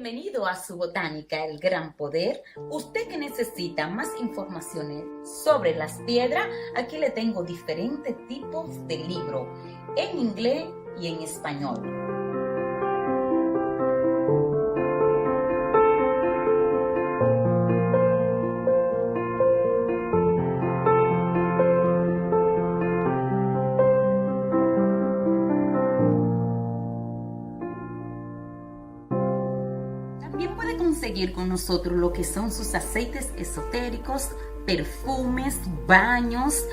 Bienvenido a su botánica, el gran poder. Usted que necesita más informaciones sobre las piedras, aquí le tengo diferentes tipos de libros, en inglés y en español. También puede conseguir con nosotros lo que son sus aceites esotéricos, perfumes, baños,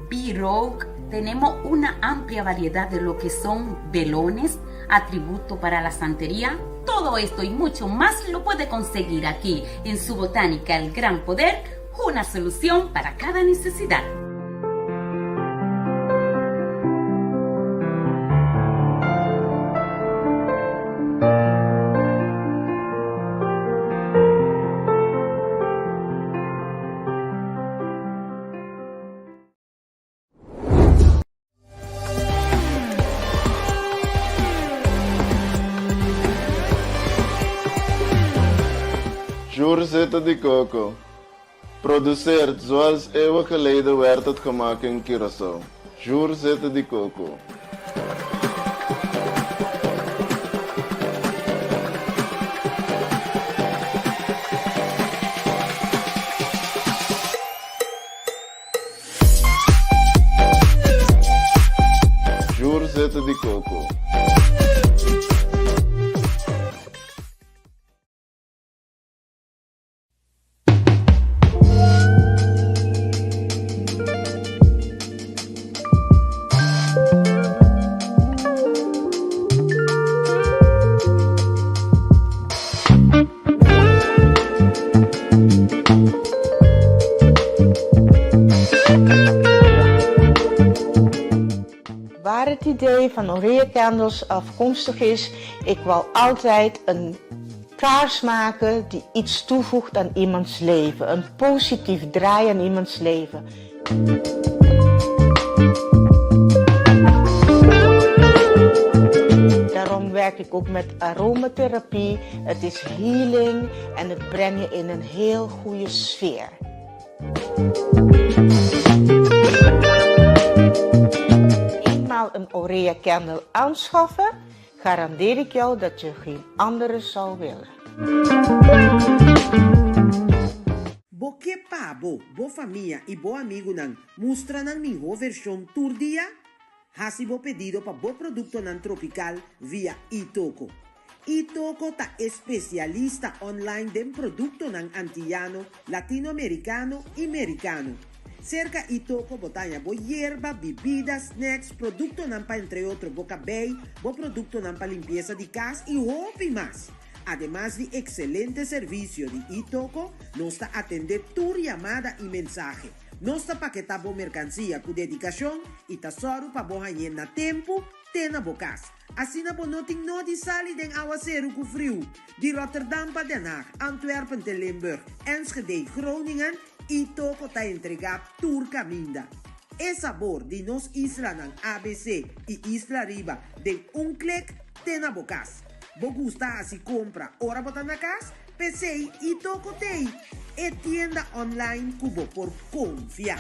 B-Roll. Tenemos una amplia variedad de lo que son velones, atributos para la santería. Todo esto y mucho más lo puede conseguir aquí en su botánica El Gran Poder, una solución para cada necesidad. Juurzitten de coco. Produceert zoals eeuwen geleden werd het gemaakt in Curaçao. Juurzitten de coco. Juurzitten de coco. Waar het idee van Aurea Candles afkomstig is, ik wil altijd een kaars maken die iets toevoegt aan iemands leven. Een positief draai aan iemands leven. Daarom werk ik ook met aromatherapie. Het is healing en het brengt je in een heel goede sfeer. Een Aurea Candle aanschaffen, garandeer ik jou dat je geen andere zal willen. Bo que pabo, bo familia y bo amigo nan muestra nan mi ho versión tour dia? Hasi bo pedido pa bo producto nan tropical via Itoco. Itoco ta especialista online den producto nan antillano, latinoamericano y americano. Cerca Itoco botanya bo hierba, bebidas, snacks, producto nampa entre otros boca bay, bo producto nampa limpieza de casa y hopi más. Además de excelente servicio de Itoco, nos está atender tu llamada y mensaje. Nos está paqueta bo mercancía con dedicación y tasoro pa bo hanyen na tempo, tena bocas. Así na bo noting no di sali den aguacero ku frio. Di Rotterdam pa Den Haag, Antwerpen te Limburg, Enschede, Groningen, Itoco ta entregar turca minda. El sabor de nos isla nan ABC y Isla Riba de un clic tena bocas. Bo gusta así compra ora botana cas, PC Itoco tei. E tienda online cubo por confiar.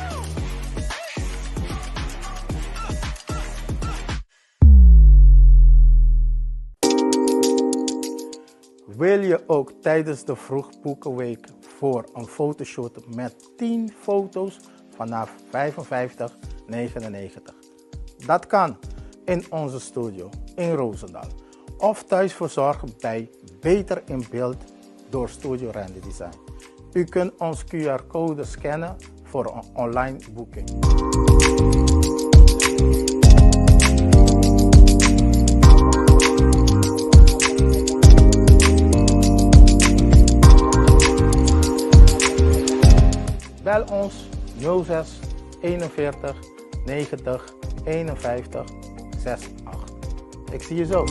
Wil je ook tijdens de Vroegboekenweek voor een fotoshoot met 10 foto's vanaf 55,99? Dat kan in onze studio in Roosendaal of thuis verzorgen bij Beter in Beeld door Studio Randy Design. U kunt ons QR-code scannen voor een online boeking. Bel ons 06 41 90 51 68. Ik zie je zo.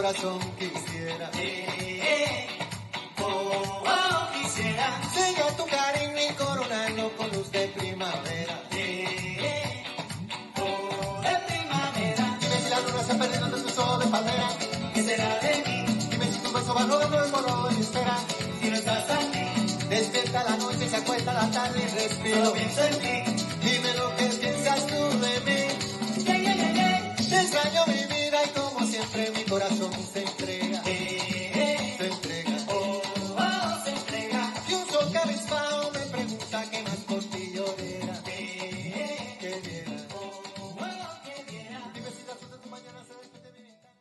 corazón quisiera. Quisiera sellar tu cariño y coronarlo con luz de primavera. De primavera. Dime si la luna se ha perdido entre tus ojos de palmera. ¿Qué será de mí? Dime si tu beso va rodando el morro de mi espera. Si no estás aquí, despierta la noche, se acuesta la tarde y respiro. Pienso en ti. Dime lo que piensas tú de mí. Te extraño mi vida y como siempre mi corazón se entrega. Se entrega. Se entrega. Y un sol cabizbajo me pregunta qué más por ti yo diera. Que diera. Que diera. Dime si la luz de tu mañana se despide de mi ventana.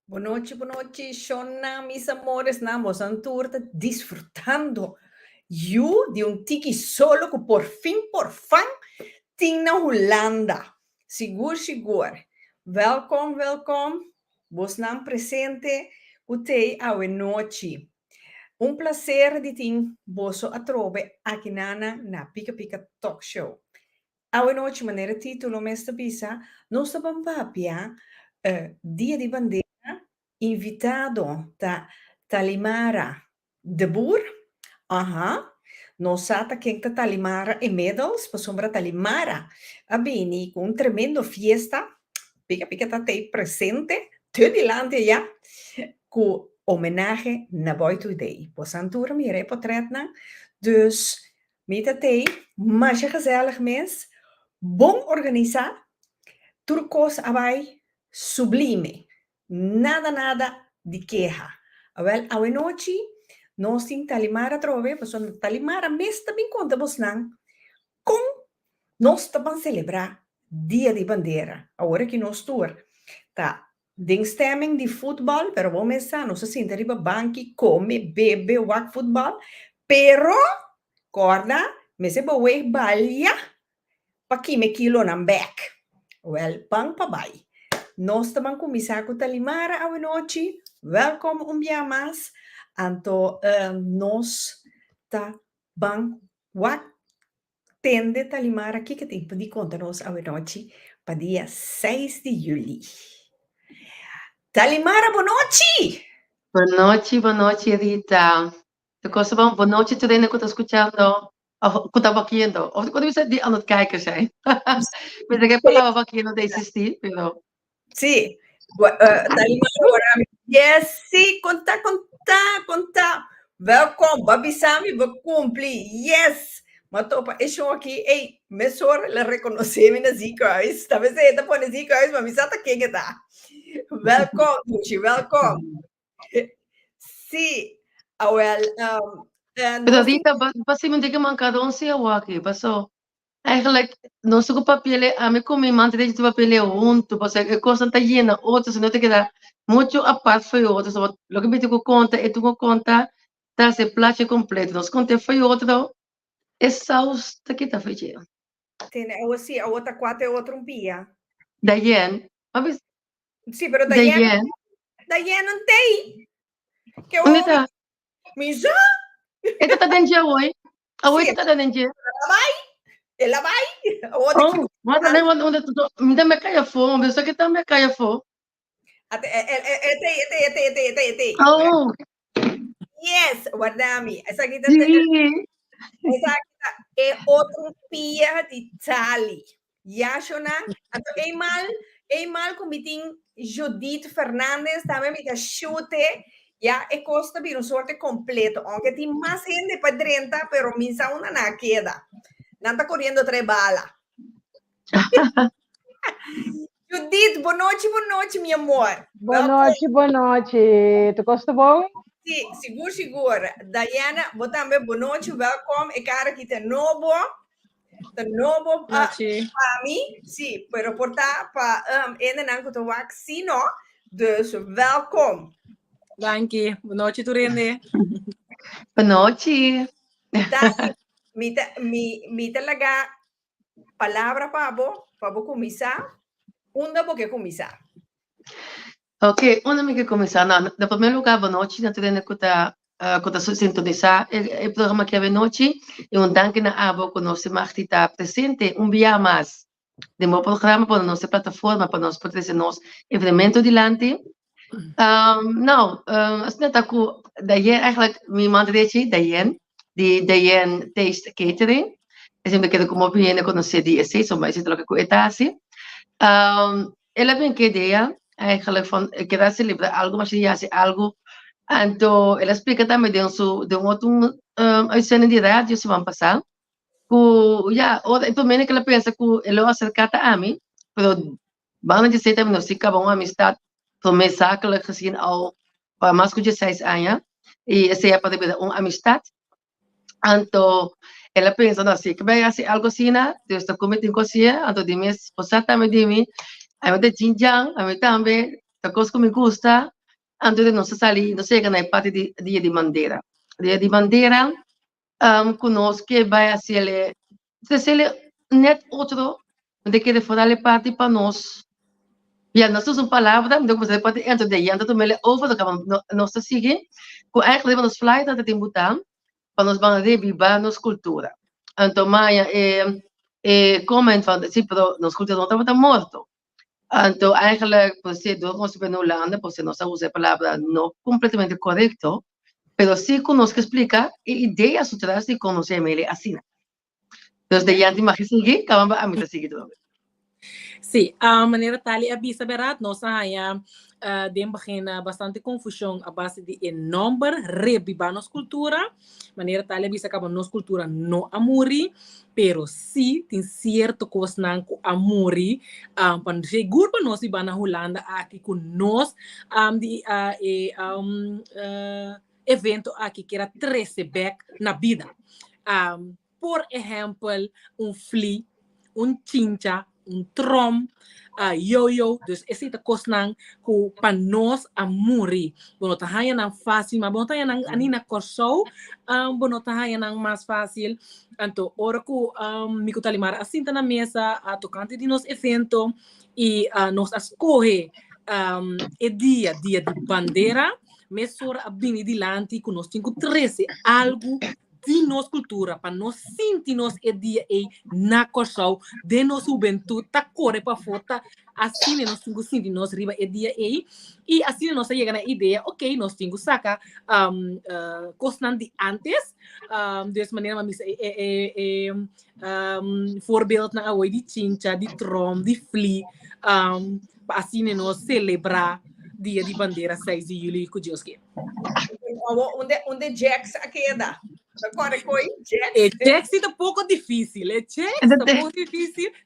Boa noite, Shona, mis amores, namos anturta disfrutando. You de tiki solo que por fan, ting na Holanda. Sigur. Welkom. Vos naam presente, utei awe noite. Placer de ting boso atrobe aqui na Pica Talk Show. Awe noite, maneira título, mesta bisa, nossa bambapia, dia de bandeira, invitado da Talimara de Boer. Nosata quem tá Talimara inmiddels, sombra Talimara, abini com tremendo fiesta, pica tá aí presente, tudo ilante já, com homenagem na Boito Day. Posantura me repotretna, dus met dat aí, mas gezellig mens, bom organizar, turcos abai sublime, nada de queja. Wel, a noite, nós temos Talimara trove, pois Talimara mesmo também conta vos não, com nós também celebrar Dia de Bandeira. Agora que nós tour, tá, den stemming de futebol, pero vamos pensar, nós assim, arriba banque, come, bebe, wak futebol, pero, corda, me se boe balha, pa que me kilo nam back. Well, pang pa bai. Nós também começar com Talimara a noite. Welkom dia mais. Anto nós tá bang wat tende Talimara que tem de conta nós a noite para dia 6 de julho. Talimara, boa noite. Boa noite, Rita. Boa noite, tudo que está escutando. Que estava aqui, ou quando você diz, não kijken zijn. Mas é que falava aqui não existir, pero. Sim. Talimara, yes, sim, conta. Welkom, Babi Sami, we cumpli, yes. Maar topa, is zo aqui, hey, mesor, le reconhecemos na ziekenhuis. Talvez você está no ziekenhuis, mas me zata quem tá. Welkom, Tucci, welkom. Sim, well, Pero Rita, basi mo diga man cada se aqui, passou. Eigenlijk, não se ocupa pele, a mim como mantém de tu pele junto, porque a coisa está llena, outros não te queda muito a parte foi outros, lo que me tu conta, e tu conta, tá se plache completo, nós conta foi outro, exausta que tá feito. Tem, eu assim, a outra quatro é outra pia. Daí, mas sim, pero daí não tem. Que onde tá? Misa? Esta tá dentro hoje. A outra tá dentro. Ela vai. Oh, mas onde tu me me caia fome, só que tá me caia fome. Oh. Yes, guardami. Essa aqui é outro pia de Tali. Yashona, einmal comitim Judith Fernandes, também me dá chute. Ya, é costa vir sorte completo. Aunque tem mais gente para 30, pero misa una na queda. Não está correndo 3 balas. Judith, boa noite, meu amor. Boa noite. Tu gosta bom? Sim, seguro. Diana, boa também, boa noite, welcome. É cara que tem novo para mim, sim, pero portar para ainda não com o vacino, dus welcome. Danke. Boa noite, Turene. Boa noite. Me talaga palavra para começar. Onde você começar? Ok, onde me que começar? Não, no primeiro lugar, boa noite. Na Turene que está sintonizar o programa que é boa noite. E danke na abo que nós martita presente dia mais. de meu programa para nossa plataforma, para nós poder fazer nosso evento dilante. Als net aku Dayen eigenlijk mijn man deed die Dayen Taste Catering. É sempre que como viene conhecer die essência, mas isso é o que etasi. Ela vem que ideia eigenlijk van que dá celebrar algo, mas já se algo. Então ela explica também de outro uitzending de rádio se vão passar. Então meio que ela pensa que ela acercata a mim, pero vamos dizer também nós fica bom amistad. Também zakelijk gezien al mais de 6 anos e essa é para ter uma amistad. Então ela pensa assim que vai fazer algo assim, Deus está cometendo coisa, então de mim esposa também de mim, a mim de jinjang, a mim também, a coisa que me gusta, então de nós sair, nós chega na parte de dia de bandeira, conosco que vai fazer net outro, de que de fora parte para nós. Ja, nós temos uma palavra, então você pode entrar daí, então também over do que nós seguimos, com eigenlijk nos flight dat in Bhutan, para nós vamos revivar nossa cultura. Então, Maia comment van, sim, pero nossa cultura não está morto. Então, eigenlijk, você do nosso na Holanda, você não usa a palavra não completamente correto, pero sim conosco explica e ideia atrás de conhecer ele assim. Então, daí antes mais seguir, acabamos a mim seguir também. Sim, a maneira tal é bisa berat, nós hanya dem begin bastante confusão a base de number revivar nossa cultura, maneira tal é bisa que nossa cultura não amuri, pero sim tem certo coisa não com amuri, para seguro para nós ir na Holanda aqui com nós evento aqui que era 13 back na vida, por exemplo, flea, chincha, trom, yo-yo, dus esse é coisa não que para nós amuri, bueno tá hanya não fácil, mas bueno tá hanya não anina corso, bueno tá hanya não mais fácil, então ora que me cutalimar assim tá na mesa a tocante de nosso evento e nós escolhe dia de bandeira, mesura a bem dilante que nós temos 13 algo de nossa cultura, para nós sentir nós dia na corção de nossa juventude, tá corre para fora, assim nós temos sentir nós riba dia e assim nós chega na ideia, ok, nós temos saca coisas de antes, dessa maneira mas voorbeeld na away de chincha, de trom, de flea, assim nós celebrar dia de bandeira 6 de julho com Deus que onde Jax queda. Agora coi Jax é um pouco difícil,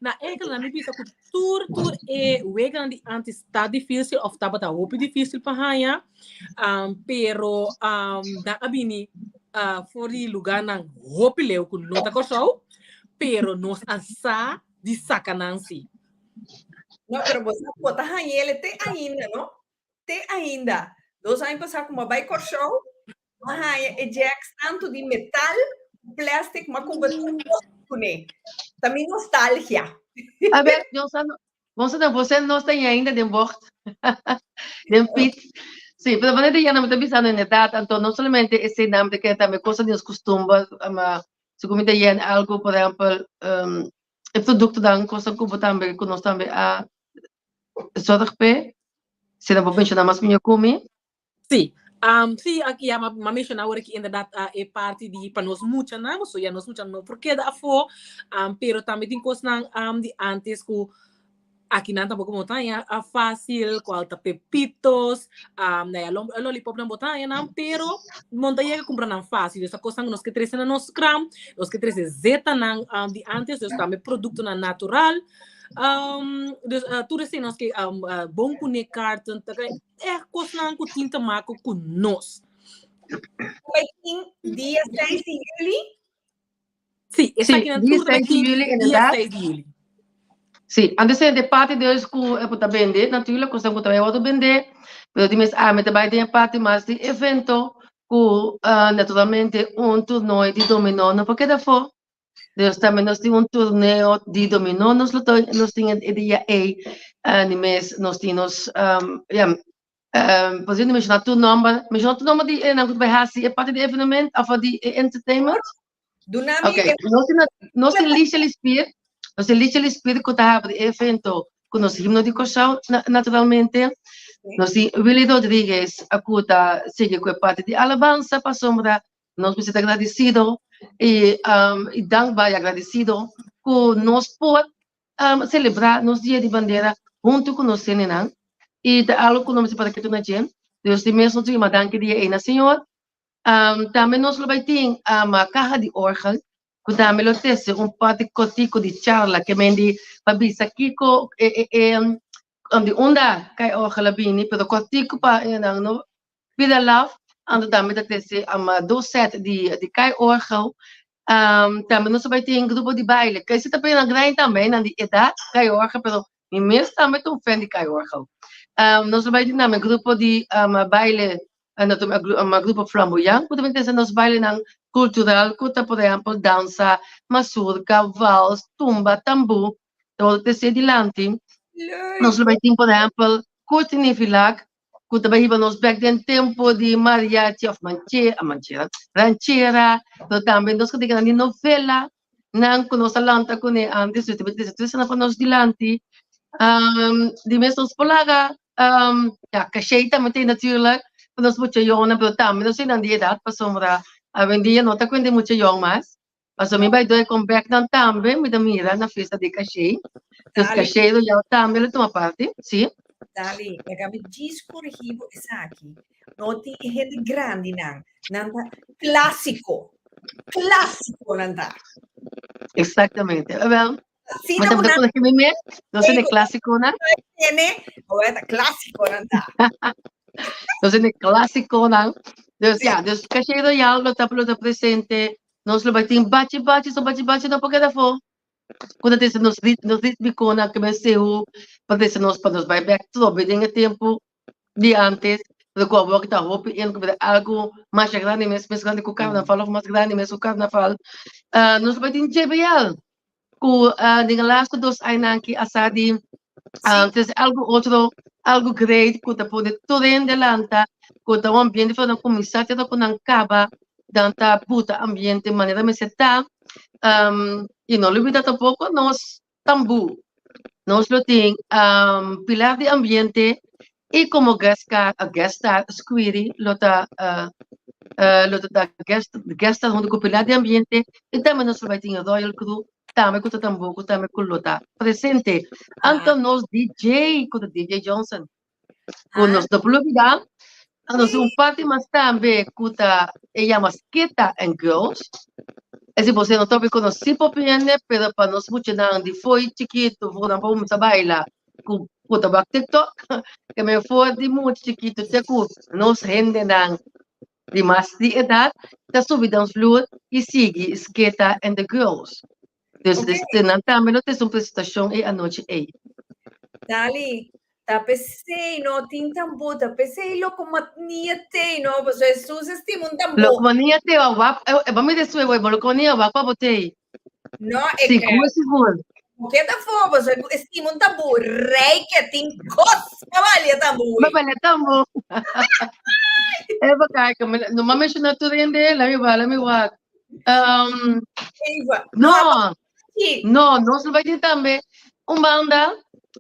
na England na bisa que tour wegan de antes está difícil of estava tá muito difícil para hanya, pero na abini for the lugar na hope leu com nota corso, pero nos asa de sacanansi. Não, pero você pode hanya ele tem ainda, não? Tem ainda. 2 anos passar com uma bike corso. É Jax tanto de metal, plástico, mas com também nostalgia. A ver, você não tem ainda de bord, de pit. Sim, pero você já não está pensando em idade, então não somente esse nome de que também coisa de nos costumes, mas se comida é algo, por exemplo, o produto da coisa que também que nós também a zorg pe, se não vou mencionar mais minha come. Sim. Sim, aqui a mencionar agora que inderdaad é parte de para nós muita não, so já nós muita não porque da for, pero também tem coisas de antes que aqui não tampoco montanha fácil, qual tá pepitos, né, lollipop na montanha não, pero montanha que comprar não fácil, essa coisa que nós que trazem na nosso gram, nós que trazem zeta não de antes, nós também produto na natural. Dus tudo assim nós que bom conectar tanto é coisa não que tinta marco com nós. Dia 6 de julho? Sim, essa aqui na dia 6 de julho, dia 6 de julho. Sim, antes de parte de hoje que é para vender, naturalmente coisa que também pode vender, mas dimos me também tem parte mais de evento que naturalmente torneio de dominó, não porque da for. Dus também nós temos torneio de dominó, nós temos dia nós temos pode mencionar tu nome de não vai assim é parte de evenement of de entertainment. Do nome okay nós temos lista lispir Nós elite o espírito que está de evento com nós himno de coração, naturalmente. Nós Willy Rodrigues, a cuta, sigue com a parte de alabança para sombra. Nós precisamos agradecido e dankbaar agradecido que nós podemos celebrar nos dias de bandeira junto com nós, Senenan. E algo que nós para que tu na gente. Deus te mesmo tu uma danke dia aí na Senhor. Também nós vai ter uma caja de orgel. Que também lo teste parte cotico de charla que mendi pabisa kiko de onda kai orgel bini pero cotico pa no vida love ando também da teste do set de kai orgel. Também nós vai ter grupo de baile que se também na grande também na de edad kai orgel pero e mesmo também tu fan de kai orgel. Nós vai ter também grupo de baile grupo flamboyant, que também tem nos baile cultural, que por exemplo, dança, mazurca, vals, tumba, tambu, todo esse dilante. Nós vai ter, por exemplo, curtini filag, que também nos back then tempo de mariachi of ranchera, também nós que tem novela, não que nós lanta com antes, isso na nos dilante, de mesmo polaga, cachê também tem natuurlijk. Nós muito jong pero também nós não dia dat para sombra a vendia não tá com muito jong mas me vai doer com back dan também me da mira na festa de cachê dos cachê do já também ele toma parte sim Dali kami discorrivo aqui não tem gente grande nanda clássico nanda exatamente well sim mas também quando que me não sei clássico não tiene ou é clássico nanda Entonces, el clásico, ¿no? Entonces, ya, Dios, cachê do ya, lo está presente, nos lo batim, bate, não porque da fo. Quando tem nos bicona, que me seu, para nos vai back to, bem em tempo de antes, do qual eu que tá roupa, e algo mais grande mesmo, grande que o carnaval, mais grande mesmo o carnaval. Nos batim JBL, com de last dos ainanki asadi, algo outro, algo great, que pode tudo em delanta, que o ambiente foi na comissão, que não acaba, danta puta ambiente, maneira me seta, e não olvida tampouco nós tambu, nós lo tem pilar de ambiente e como gesta squiri, lota gesta onde com pilar de ambiente e também nós vai ter Royal Crew também com o tambu, também com lota presente. Então nós DJ com o DJ Johnson, com nós da Florida, nós parte mas também com a Masqueta and Girls. Se você não está conhecendo por piane, pero para nós muito não de foi chiquito, vamos a bailar com o TikTok, que me foi de muito chiquito, te com nós rende não de mais de idade, da subidão flor e sigue Sketa and the Girls. Dus não também não tem uma apresentação e a noite aí. Dali, tapesei no tin tambu, tapesei lo como nia te no, pues Jesus estima un tambu. Lo como nia te o wap, vamos dizer o lo como nia wap botei. No, sim, como seguro. O que da fo, pues estima un tambu, rei que tin cos, vale tambu. Vale tambu. É bacana, não me menciona tudo ainda, lá me wap. No, nós vai ter também banda,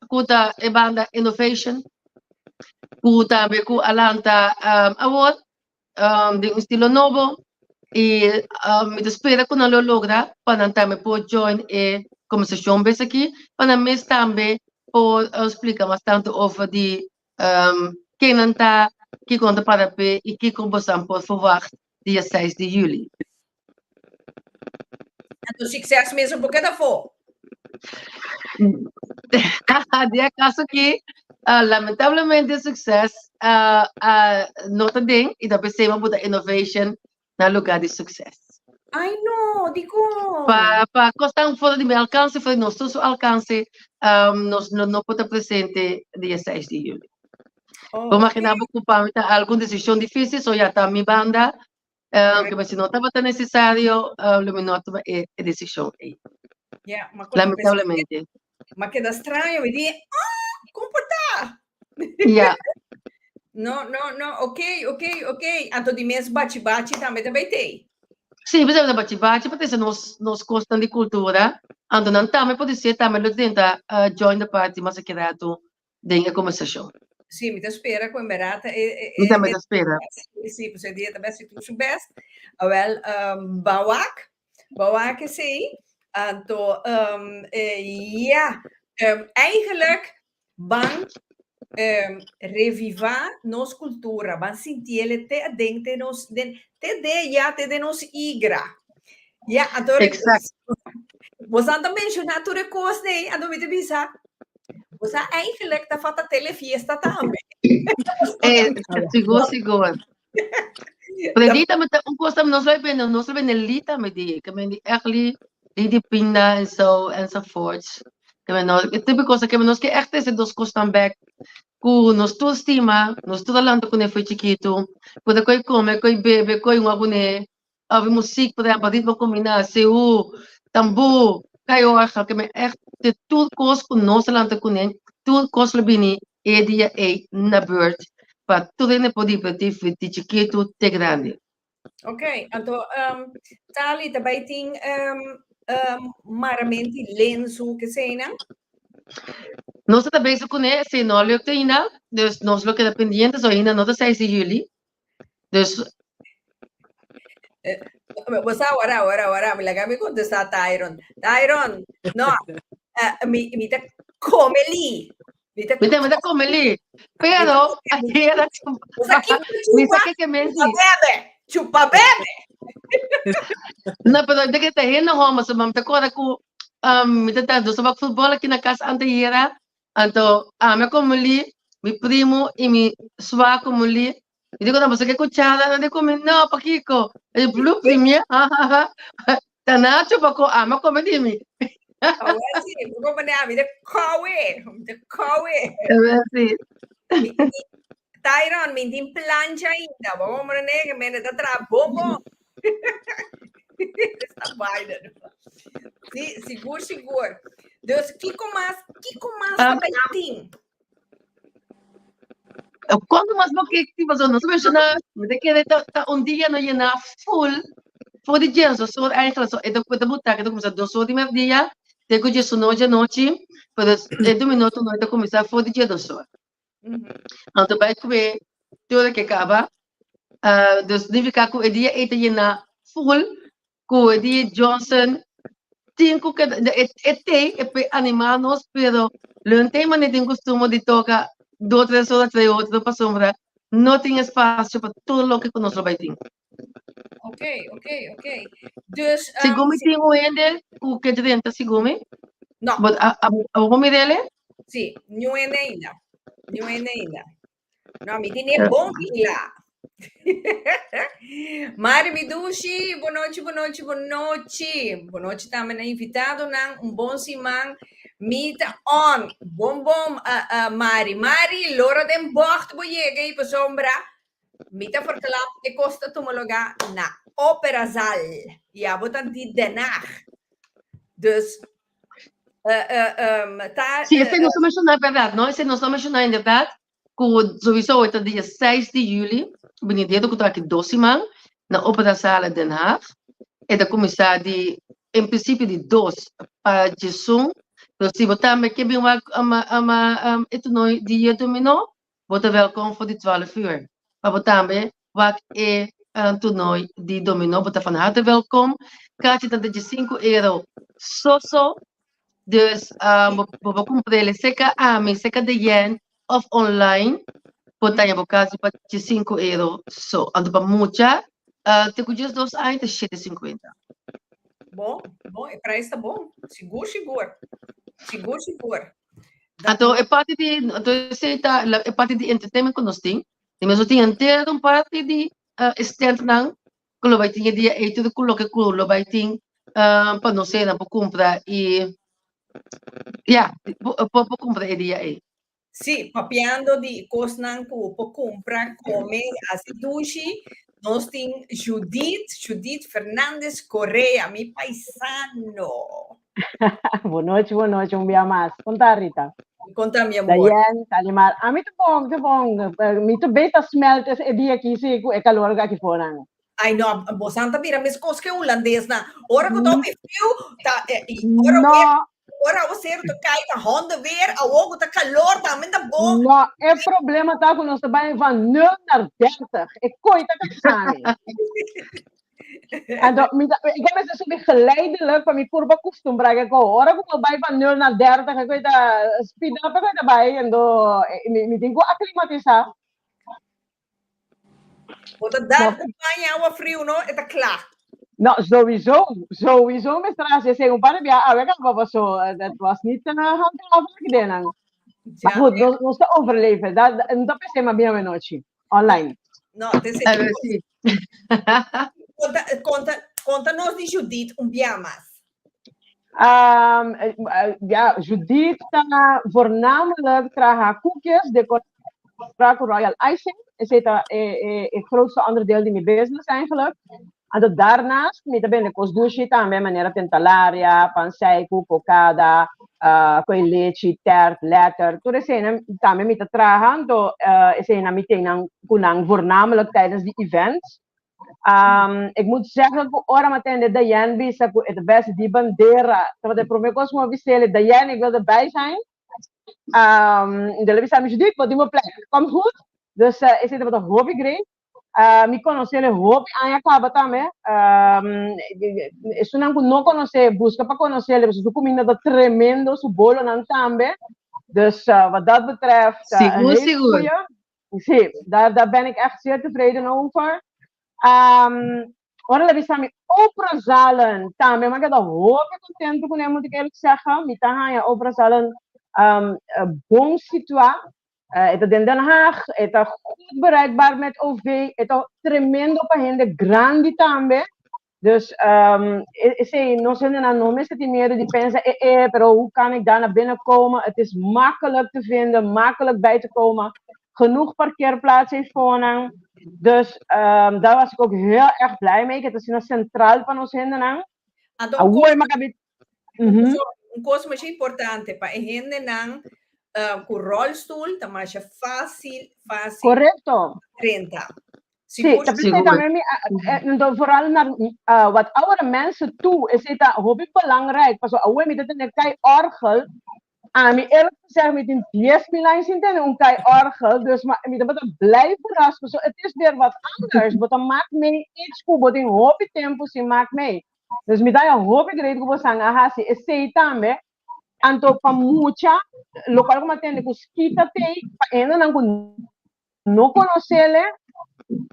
kuta banda Innovation, kuta beku Alanta Award, de estilo novo, e me espera que não lo logra, para também pode join e conversação bem aqui, para mim também pode explicar bastante over de quem não está, que conta para pé e que conversão pode fazer dia 6 de julho. Do sucesso mesmo porque da fo. De caso que lamentavelmente o sucesso não tem e da pessoa pode innovation no lugar de sucesso. Ai não, digo. Para costar fora de meu alcance, foi nosso alcance, nós não pode presente dia 6 de julho. Vou imaginar que alguma decisão difícil, só já está minha banda. Que se não estava tão necessário, luminoso é decisão aí. Lamentavelmente. Mas que dá estranho, me diz, comportar. Não, ok. Anto de mês bate também vai ter. Sim, por exemplo, bate-bate, para ter nos costas de cultura, ando não também pode ser também lo tenta join the party, mas que rato dengue conversação. Sim, me espera com barata. Me também espera. Sim, você dia também se tu best. Wel, Bawak is hij. Anto, ja, eigenlijk van revivar nos cultura, van sintiele te dente nos te de ja te de nos igra. Ja, adoro. Exact. Você anda mencionar tudo coisa aí, ando me bisa. Você eigenlijk tá falta telefiesta também. Seguro. Predita met een kost om nos bij lita met die. Ik ben die eigenlijk die pinda enzovoorts. Ik ben nog het type cosa que nos que echt is dos costan back. Ku nos tu estima, nos tu talento con foi chiquito. Puede coi come, coi bebe, coi un abune. Ave muziek, por exemplo, ritmo combinar, seu, tambour, caioa, que me echt de tudo cos com nos talento con tudo cos lebini, dia na beurt. Para tudo ne pode pedir de chiquito te grande. Ok, então, tali também tem maramenti lenço que sei, não? Nós também se conhece, não lhe tem ainda, dus nós lo que dependientes ainda não sei se julho, dus Você agora, me laga me contestar Tyron, não, me tá come ali, me tem como ali, pero aí era me que me chupa bebe, não, pero de que te hena homa, so mam te cora ku me tá do sabak futebol aqui na casa anterior, então me como ali, mi primo e mi suá como ali. Y digo, no, pues que cuchara, no de comer, no, Paquico, el blue premier, tanacho, Paco, ama come di mi. Ahora sí, como ne ami de kawe. Sí. Tyron, me din plancha ainda, vamos né, que me da tra bobo. Está Biden. Sim, seguro. Deus, que mais também tem. Quando mais não que tipo zo não mencionar, me de que dia não llena full de dia, so eigenlijk so edo puedo botar que começa 2 horas de meio-dia, te que isso noite, mas do minuto não começar full de dia 2 horas. Então vai comer tudo que acaba, dus significa que o dia é llena full, que o dia Johnson tenho que animar nos, pero lo tema nem tem costume de tocar 2-3 horas, 3 horas para sombra, não tem espaço para tudo o que conosco vai ter. Ok. Dus, Segundo tem o ende, o que dentro segundo? Não. A comer dele? Sim, não é ainda. Não, me tem bom lá. Mari Midushi, boa noite. Boa noite também invitado na bom simang. Meet on. Bom, Mari, Lora den bocht boyega e sombra. Mita verklapt e costa tomologa na Opera Zal. Ja, botan die denach. Dus sim, esse não se menciona na verdade, não? Esse não se menciona na verdade. Que sowieso het dia 6 de juli, benedito que estou aqui 12 man, na Opera Sala Den Haag. E da começar de, em princípio, de 2 para Jesum. Dus die wat daarmee heb je het nooit die domino, wordt welkom voor die 12 uur. Maar wat daarmee wat een toernooi die domino, wordt van harte welkom. Kaartje dat je €5 so. Dus we comprele seca seca de yen of online. Wordt je bokazi para €5 so. Ando para mucha, te cujas 2 anos de 7,50. Bom, o preço tá bom. Seguro. Então, é parte de entertainment que nós temos. E mesmo tem inteiro uma parte de stand não, que vai ter dia e tudo que lo vai ter para não ser para comprar e para comprar dia aí. Sim, papiando de coisas para comprar, comer, assim, sushi. Nós temos Judith Fernandes Correa, mi paisano. Boa noite, um dia mais. Conta, Rita. Conta, minha amor. Dayan, Talimar. Muito bom. Muito bem, tá smelt esse dia aqui, se é calor aqui fora. Ai, no, bosanta mira, mis cosas que holandês na. Ora que eu tô me frio, tá, ora No, ora o ser to cai ta honde weer, a ogo ta calor, ta minda bom. no, het probleem is dat we ons erbij van 0 naar 30. Ik kooi dat het samen. En dat, ik heb mensen zo geleidelijk van mijn curva custom brengen. Ik hoor ook al bij van 0 naar 30. Ik weet dat speed up ik weet erbij. En dan, ik denk, acclimatiseren. Wat dat daar van jou frio, no? Het is klaar. Nou, sowieso, mister. Ze zeggen, paar jaar, we gaan wel zo. Dat was niet een handhaving dingen. Maar goed, we moeten overleven. Dat is helemaal bij mijn nootje. Online. No, het is het. Conta-nos de Judith Biamas. Ja, Judith voornamelijk haar koekjes, decoratie Royal Icing. Is het grootste onderdeel die mijn business eigenlijk. En daarnaast, met de cosdushi, também maneira tentalaria, panseiku, cocada, coi leche, tert, letter. Toen is hij também met de tragen, is hij meteen voornamelijk tijdens die events. Ik moet zeggen que ora matende Dayan bisa ku het beste die bandera. Terwijl de promekos mo visele Dayan, ik wil erbij zijn. De levisa me Judith, wat die me plek. Kom goed. Dus is het wat een hobby great. Me conocer el hobby aya acaba também. Isso não conhecer, busca para conhecer, porque tu comida tremendo, su bolo não também. Dus wat dat betreft, Seguro. Sim, daar ben ik echt zeer tevreden over. Ora la vista mi opera zalen também, maar ik ben heel content com hem, moet ik eerlijk zeggen. Met haar opera zalen bon situatie. Het is in Den Haag, het is goed bereikbaar met OV, het is tremendo para gente grande também. Dus no zijn er nog mensen die meer die pensen, pero hoe kan ik daar naar binnen komen? Het is makkelijk te vinden, makkelijk bij te komen. Genoeg parkeerplaatsen heeft voor. Dus daar was ik ook heel erg blij mee. Het is een centraal van ons henden. Een coisa mais importante para a gente não com rolstoel, tá mais fácil. Correcto. 30. Sim, dat betekent também vooral naar wat oudere mensen toe is het hobby belangrijk. Pas ouwe met het een kai orgel. Mi eerlijk gezegd met een 10 miljoen zin een kai orgel, dus maar met dat blijven verrassen. So het is weer wat anders. Wat dan maakt mee iets goed, in hobby tempo se maakt mee. Dus met dat hobby great go sang aha se sei também. Anto pa mucha local como atende com skita te ainda não no conocele.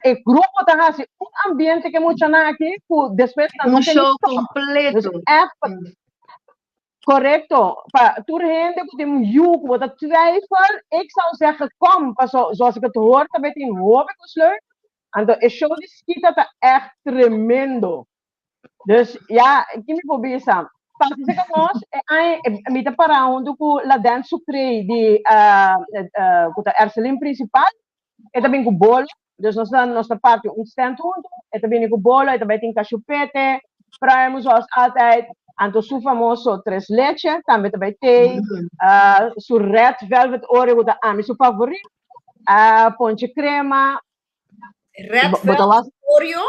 El grupo está así, un ambiente que mucho nada aquí, después un show completo. Correcto. Para tu gente que tem juk, wat dat twijfel, ik zou zeggen, kom, zoals ik het hoor, dan ben je hoop ik leuk. En de show die schiet dat echt tremendo. Dus ja, ik heb me proberen samen. Pas ik het ons, met de parahondo ku la dance sucre die kuta Erselim principal, het ben ik bolo. Dus nossa parte stand junto, e também com bolo, e também tem cachupete, praemos zoals altijd, anto su famoso tres leche, também tem, su red velvet oreo, da ami su favorito, ponche crema. Red velvet oreo?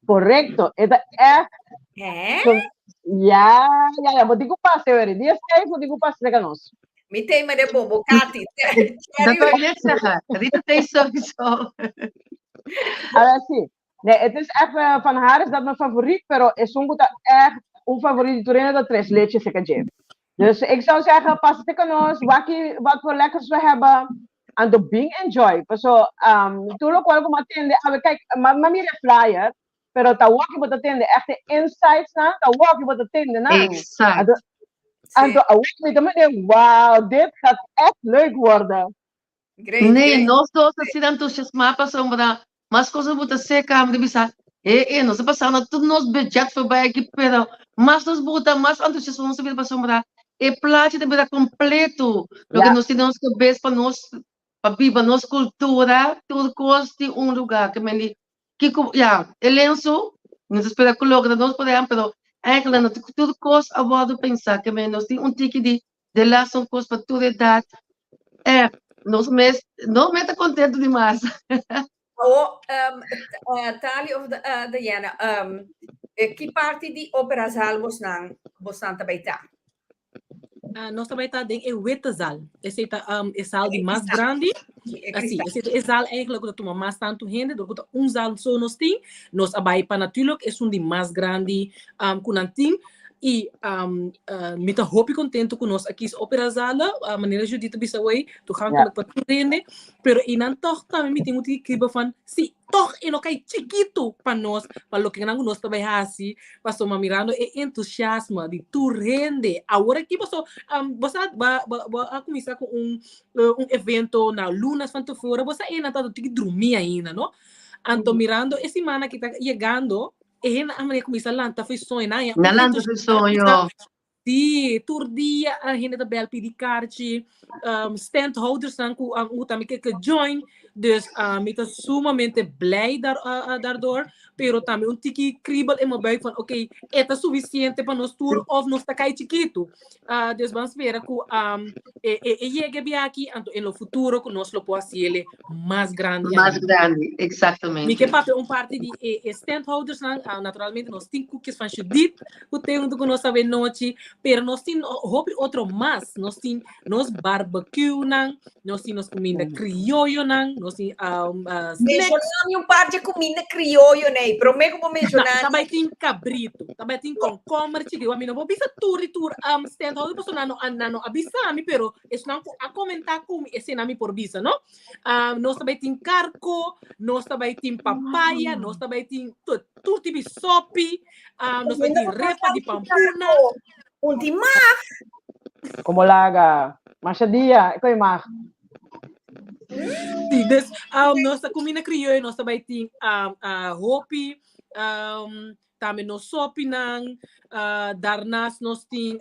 Correcto, é ja, vou digo passe, hoor, die is vou digo passe lekker nos. Meteen maar de bobocati. Dat wil ik net zeggen. Dit is sowieso. Sim. Nee, het is echt van haar is dat mijn favoriet, pero is zo'n goed echt een favoriet toerien dat tres leches ik heb. Dus ik zou zeggen, pas het kan ons, wat voor lekkers we hebben, en de being enjoy. So, natuurlijk wel kom attende, kijk, maar meer flyer, pero ta walkie wat attende, echte insights na, ta walkie wat attende na. Exact. En de wauw, dit gaat echt leuk worden. Nee, nós dois assim entusiasmados para mais coisas botar seca, me bisa. Nós passando tudo nosso budget foi para aqui, pero mas nós botar mais entusiasmo nós vida passando para plato de vida completo, lo que nós temos que ver para nós, para viver nossa cultura, tudo custa lugar que me que elenço, nós espera colocar nós podemos, pero eigenlijk dat tudo coisa a bordo pensar que nós tem tique de laço coisa para toda idade. Nós me tá contente demais. Tali of Diana, que parte de Opera Zal você também tá? Nós também está em a witte zaal. Essa é a zaal de mais grande. Assim, essa é a zaal eigenlijk dat we mais tanto gente, dat we zaal só nós tem. Nós abai para natuurlijk é de mais grande com antim. E me tá hopi contento com nós aqui Opera Zala, a maneira Judita Bissaway, toegankelijk para tudo, pero e não toch também me tem muito que van, se toch e não cai chiquito para nós, para lo que nós também assim, passou me mirando e entusiasmo de turrende. Agora aqui passou, você vai começar com evento na lunas van tevoren, você ainda tá de dormir ainda, não? Anto mirando essa semana que tá chegando. E a maneira como isso lanta foi sonho, né? Na lanta foi sonho. Sim, todo dia a gente da bel pedir carte, standholders que também que join, dus me tá sumamente blij daardoor, pero também tiki kriebel in mijn buik van oké, é suficiente para nós tour of nós tá cai chiquito. Dus vamos ver que llegue aqui, en lo futuro que nós lo pode ser mais grande. Mais grande, exatamente. Me que papo parte de standholders, naturalmente nós temos cookies van Judith, que tem que nós saber noite, pero nós temos outro mais, nós temos nos barbecue, nós temos comida criollo, nós temos mencionando par de comida criollo, né? Prometo que vou mencionar. Também tem cabrito, também tem concombre, a mim não vou bisa tour standholder, porque não avisa-me, pero isso não a comentar com esse nome por bisa, não? Nós também tem carco, nós também tem papaya, nós também tem tudo tipo de sopi, nós também tem repa de pampuna. Ultimar. Como laga. Machadia, ikaw yung mak. Sim, nossa comida criolla, nós também tem hopi, também nós sopi nang, darnas nós tem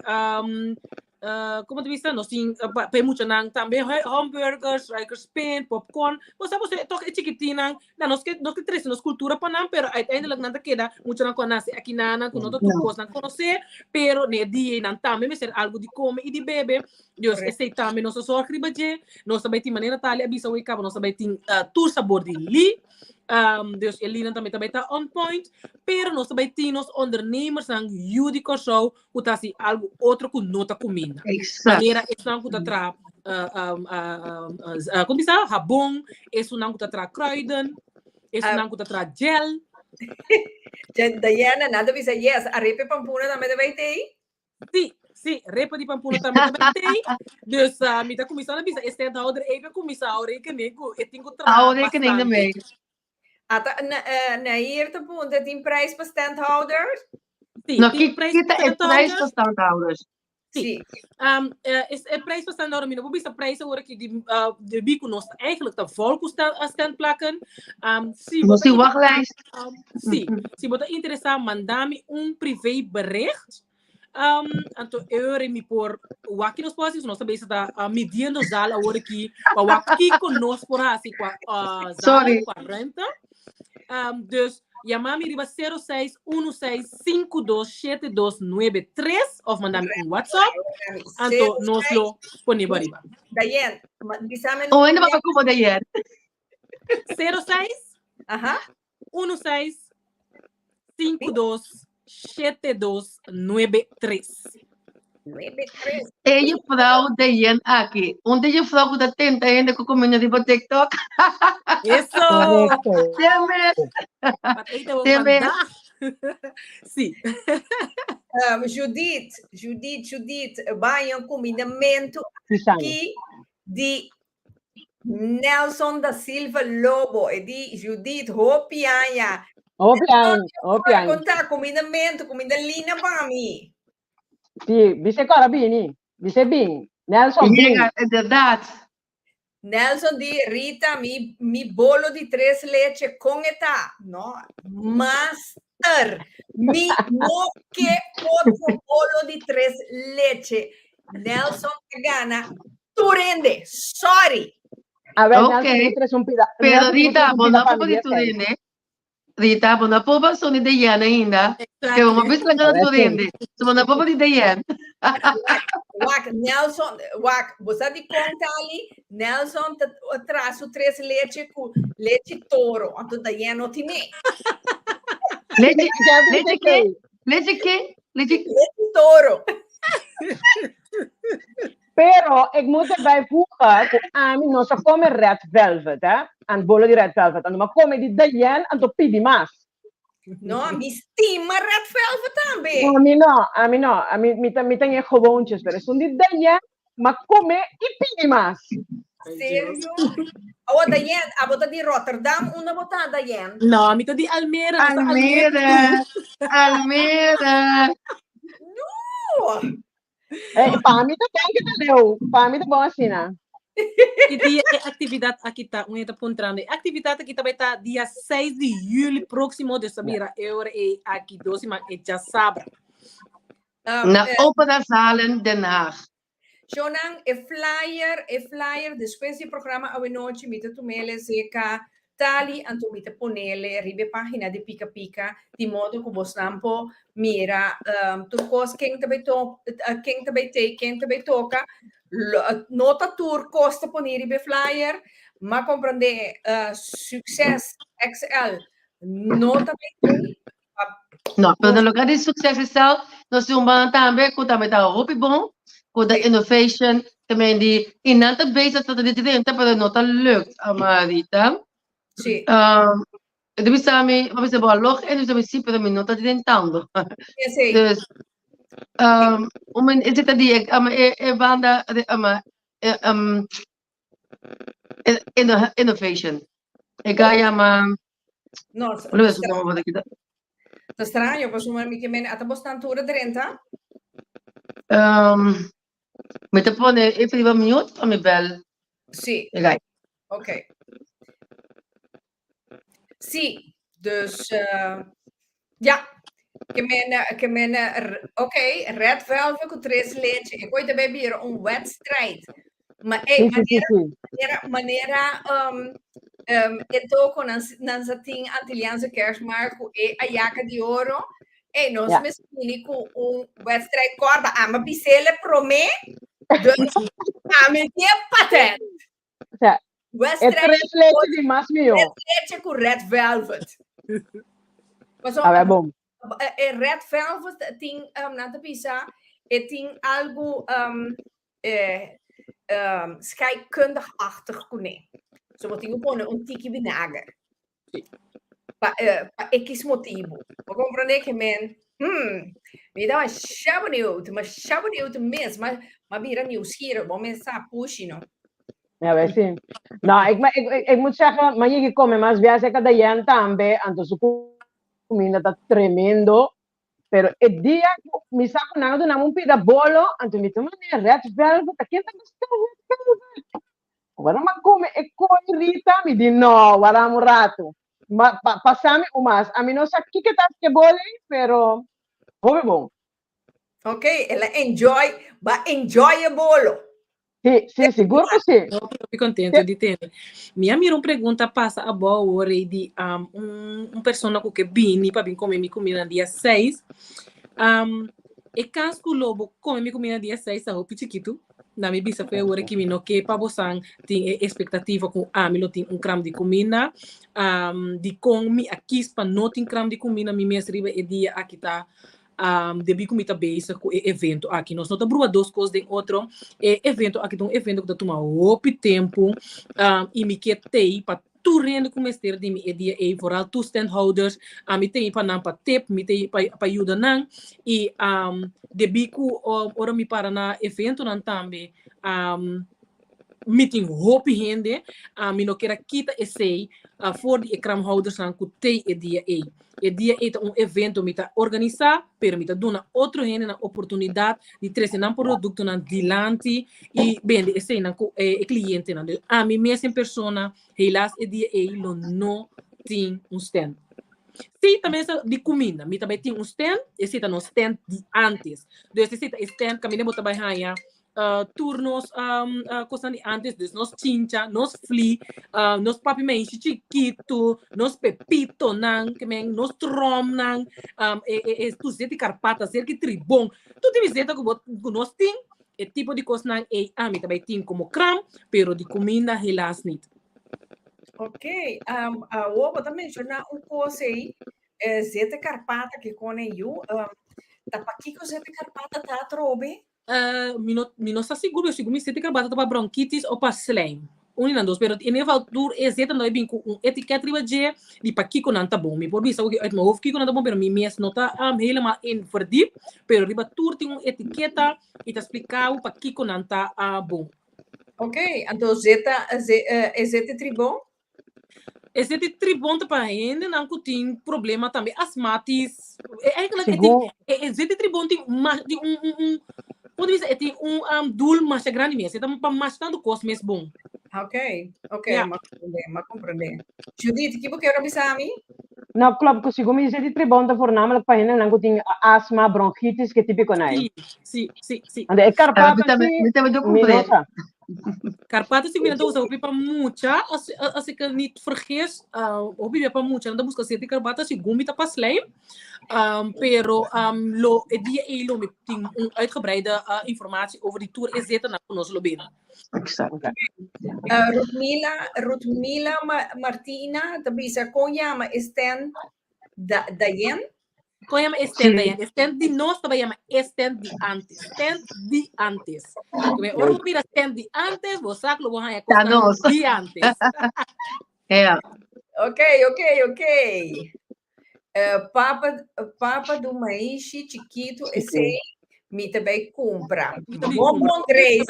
como te viste, nós tem muito nang também hamburgers, Rikers Spin, popcorn, você toca chiquitinang, nós que três nós cultura panam, pero uiteindelijk nada queda muito nang conhece aqui nana, com outro coisa nang conhecer, pero ne dia nang também me ser algo de comer e de beber. Deus, esse também nosso só cribaje, nós também tem maneira tal, abisa o icabo, nós também tem tour sabor de li. Dus Elina também está on point, pero nós também temos ondernemers na Judico Show, que está assim algo outro que nota comida. Maneira é não que está como diz, rabon, é não que está kruiden, é não que está gel. Diana, nada bisa yes, arepe pampuna também vai ter? Sim. Sim, repa de pampuna também tem. Dus me está começando a bisa, este é outra even começar a rekening, eu tenho que trabalhar rekening também. Na eerste punt, tem prijs para standholders? Sim, no, tem prijs para standholders. Sim. É prijs para standhouders, maar we hebben prijzen hoor ik de bico nos eigenlijk de volk stand plakken. Sim, wachtlijst. Sim, se você interessar, mandar-me privé bericht. Então eu me por o aqui nos postos nós também está medindo zala agora aqui para o aqui conosco por assim com a zala 40 dus chamar-me riba 0616527293 ou mandar-me WhatsApp então nós lo ponemos riba. Dayen, ou ainda vai como Dayen 06 16527293. Ella frau Dayen aqui. Onde eu frau da tenta ainda com comida de TikTok. Isso. Também. Sim. Judith, vai um combinamento aqui de Nelson da Silva Lobo e di Judith Hopianha. Hopianha. Contar combinamento, comida linda para mim. Sì, bisa ko Rabini. Bisa Bing. Nelson Bing. É verdade. Nelson di Rita, mi bolo di 3 leche con età, no? Master. Mi no que otro bolo di 3 leche. Nelson gana. Tu rende. Sorry. A ver, okay. Pero Rita, buona popa di tu rende. Rita, buona popa sono di Diana ainda. Que uma vez que ela tu rende. Buona popa di Diana. Nelson, você de conta ali, Nelson traz o 3 leite com Leche toro, anto daí não time. Leche quê? Leche quê? Leche Leche toro. Pero ik moet erbij voegen, que Ami não só come red velvet, een bolo di red velvet, en maar come di Dayen en to pidi mas. Não, me estima red velvet também. Ami tem gewoontjes, pero son di Dayen, maar come e pidi mas. Sério? A Dayen, a bota de Rotterdam, uma botada Dayen. Não, me tô de Almeira. Almeira. No! Para mim também que deu. Para mim tá bom assim, né? E dia é atividade aqui tá, um está apontando. Atividade aqui também tá dia 6 de julho próximo de sabira euro e aqui 12 mas é já sabra. Na Opera Zalen Den Haag. Jonan, flyer, depois do programa a noite, me tu mele seca, tali, anto me te ponele, ribe página de Pica Pica, de modo que vos nampo mira, turcos, quem também toca, nota tour, costa ponere ribe flyer, ma comprende, succes XL, nota bem. No, pero no lugar de sucesso excel, nós temos também com também tá roupa bom, com da innovation, também de inanta base tot de diferente, pero não tá lukt, amarita. Sim. Devi sami, vamos dizer, log en dus sim, pero não tá tentando. Sim. Dus is dit die banda innovation. Ik ga ja maar. Nossa. Tá estranho, pois uma amiga minha até bastante hora dentro. Me te pone even een minuut van mijn bel. Sim. Right. Ok. Sim, dus ja, oké, Red Velvet com 3 leite. Ik gooi daarbij weer een wedstrijd. Maar maneira ito ko nan sa ting Antillianse Kerstmarkt e a Jaca de Ouro. E nós mesmini com wedstrijd corda. Maar bisele prome. Dus me die patent. É 3 leite de mais mil. 3 leite com Red Velvet. É bom. Red Velvet tem na pizza e tem algo scheikundig-achtig kunnen. Zo moet ik gewoon een tiki vinagre. Pa X motivo. Maar compreende que men, me dá uma chave mesmo, mas vira nieuwsgierig, want mensen staan pushing. Ja, wij zien. Nou, ik moet zeggen, maar je komt maar viajes cada día también, entonces comida está tremendo. Pero el día me saco nada de un pida bolo, entonces me tomo red velvet, aqui está red velvet. Agora me come e corrita, me diz no, agora um rato. Passame o mais. A mim não sei o que tá que bole, pero foi bom. Ok, ela enjoy o bolo. Sim, seguro que sim. Eu fico contente de ter. Minha mira pergunta passa a boa hora de pessoa que vem para vir comer minha comida no dia 6. E caso que o lobo come minha comida no dia 6, é o chiquito. Na minha bisa foi a hora que me não que para você tem expectativa com me tem cramo de comida. De com me aqui para não tem cramo de comida, me mesmo é dia aqui tá. Debi comita base com evento aqui nós não estamos 2 coisas de outro evento aqui um evento que toma muito tempo e me que tem para tu rende com mestre de me dia vooral tu standholders me tem para não para tip me tem para ajuda não e debi ku ora me para na evento não também meeting hope hende me não quer kita essay voor die ekramhouders não que tem dia E dia é evento que está organizado, permite dar outro gente na oportunidade de trazer um produto na dilante e vender esse na cliente na. A mim mesmo pessoa, helaas dia não tem stand. Sim, também de comida, me também tem stand, esse está no stand de antes. Então esse está stand, caminho botar baixar turnos coisas de antes, dus nos chincha, nos fli, nos papi menchi chiquito, nos pepito nang, nos trom nang, tu zeti carpata, cerca tribon, tu te visita com nos ting, tipo de coisa nang me também tem como cram, pero de comida helaas niet. Ok, eu vou mencionar uma coisa aí, zeta carpata que com eu, tá aqui com zeta carpata tá trobe? Mino sa siguro, eu seguro, me sente que bata para bronquitis ou para slijm. Um e dos, pero in ieder geval, door is zitten, dat ik een etiket riba je, die pa kiko nanta bom. Mi por bisa, uit mijn hoofd kiko nanta bom, pero mi mes nota helemaal in verdiep, pero riba tour tem een etiqueta, e te explicau pa kiko nanta bom. Ok, então zeta tribom? Esse é tribom para ainda não tem problema também asmátis. Seguro. Esse tribom tem pode dizer tem doel mais grande mesmo. Então para mais tanto coisa mesmo bom. Ok, Yeah. ma compreender. Judith, que você quer avisar a mim? Nou, klopt. Kasi kung minsan di tribonda voornamelijk pa yun lang kuting asma, bronchitis, que típico na yun. Sim. Ande, e Carpata Minosa. Carpata se vira usa opi para mucha, assim que niet vergeet, opi para mucha, não busca ser Carpata se gumi tá para slijm. Pero lo dia elo met uitgebreide informatie over die tour is zitten naar ons lobby. Exact. Rutmila Martina, também se conhama Sten Dayen. Conhama Sten Dayen. Sten de nós também chama Sten de antes. Sten de antes. Ora não pira Sten de antes, você sabe que vai costar de antes. Yeah. Ok. Papa do Maishi, Chiquito, esse me também compra. Bom, Grace.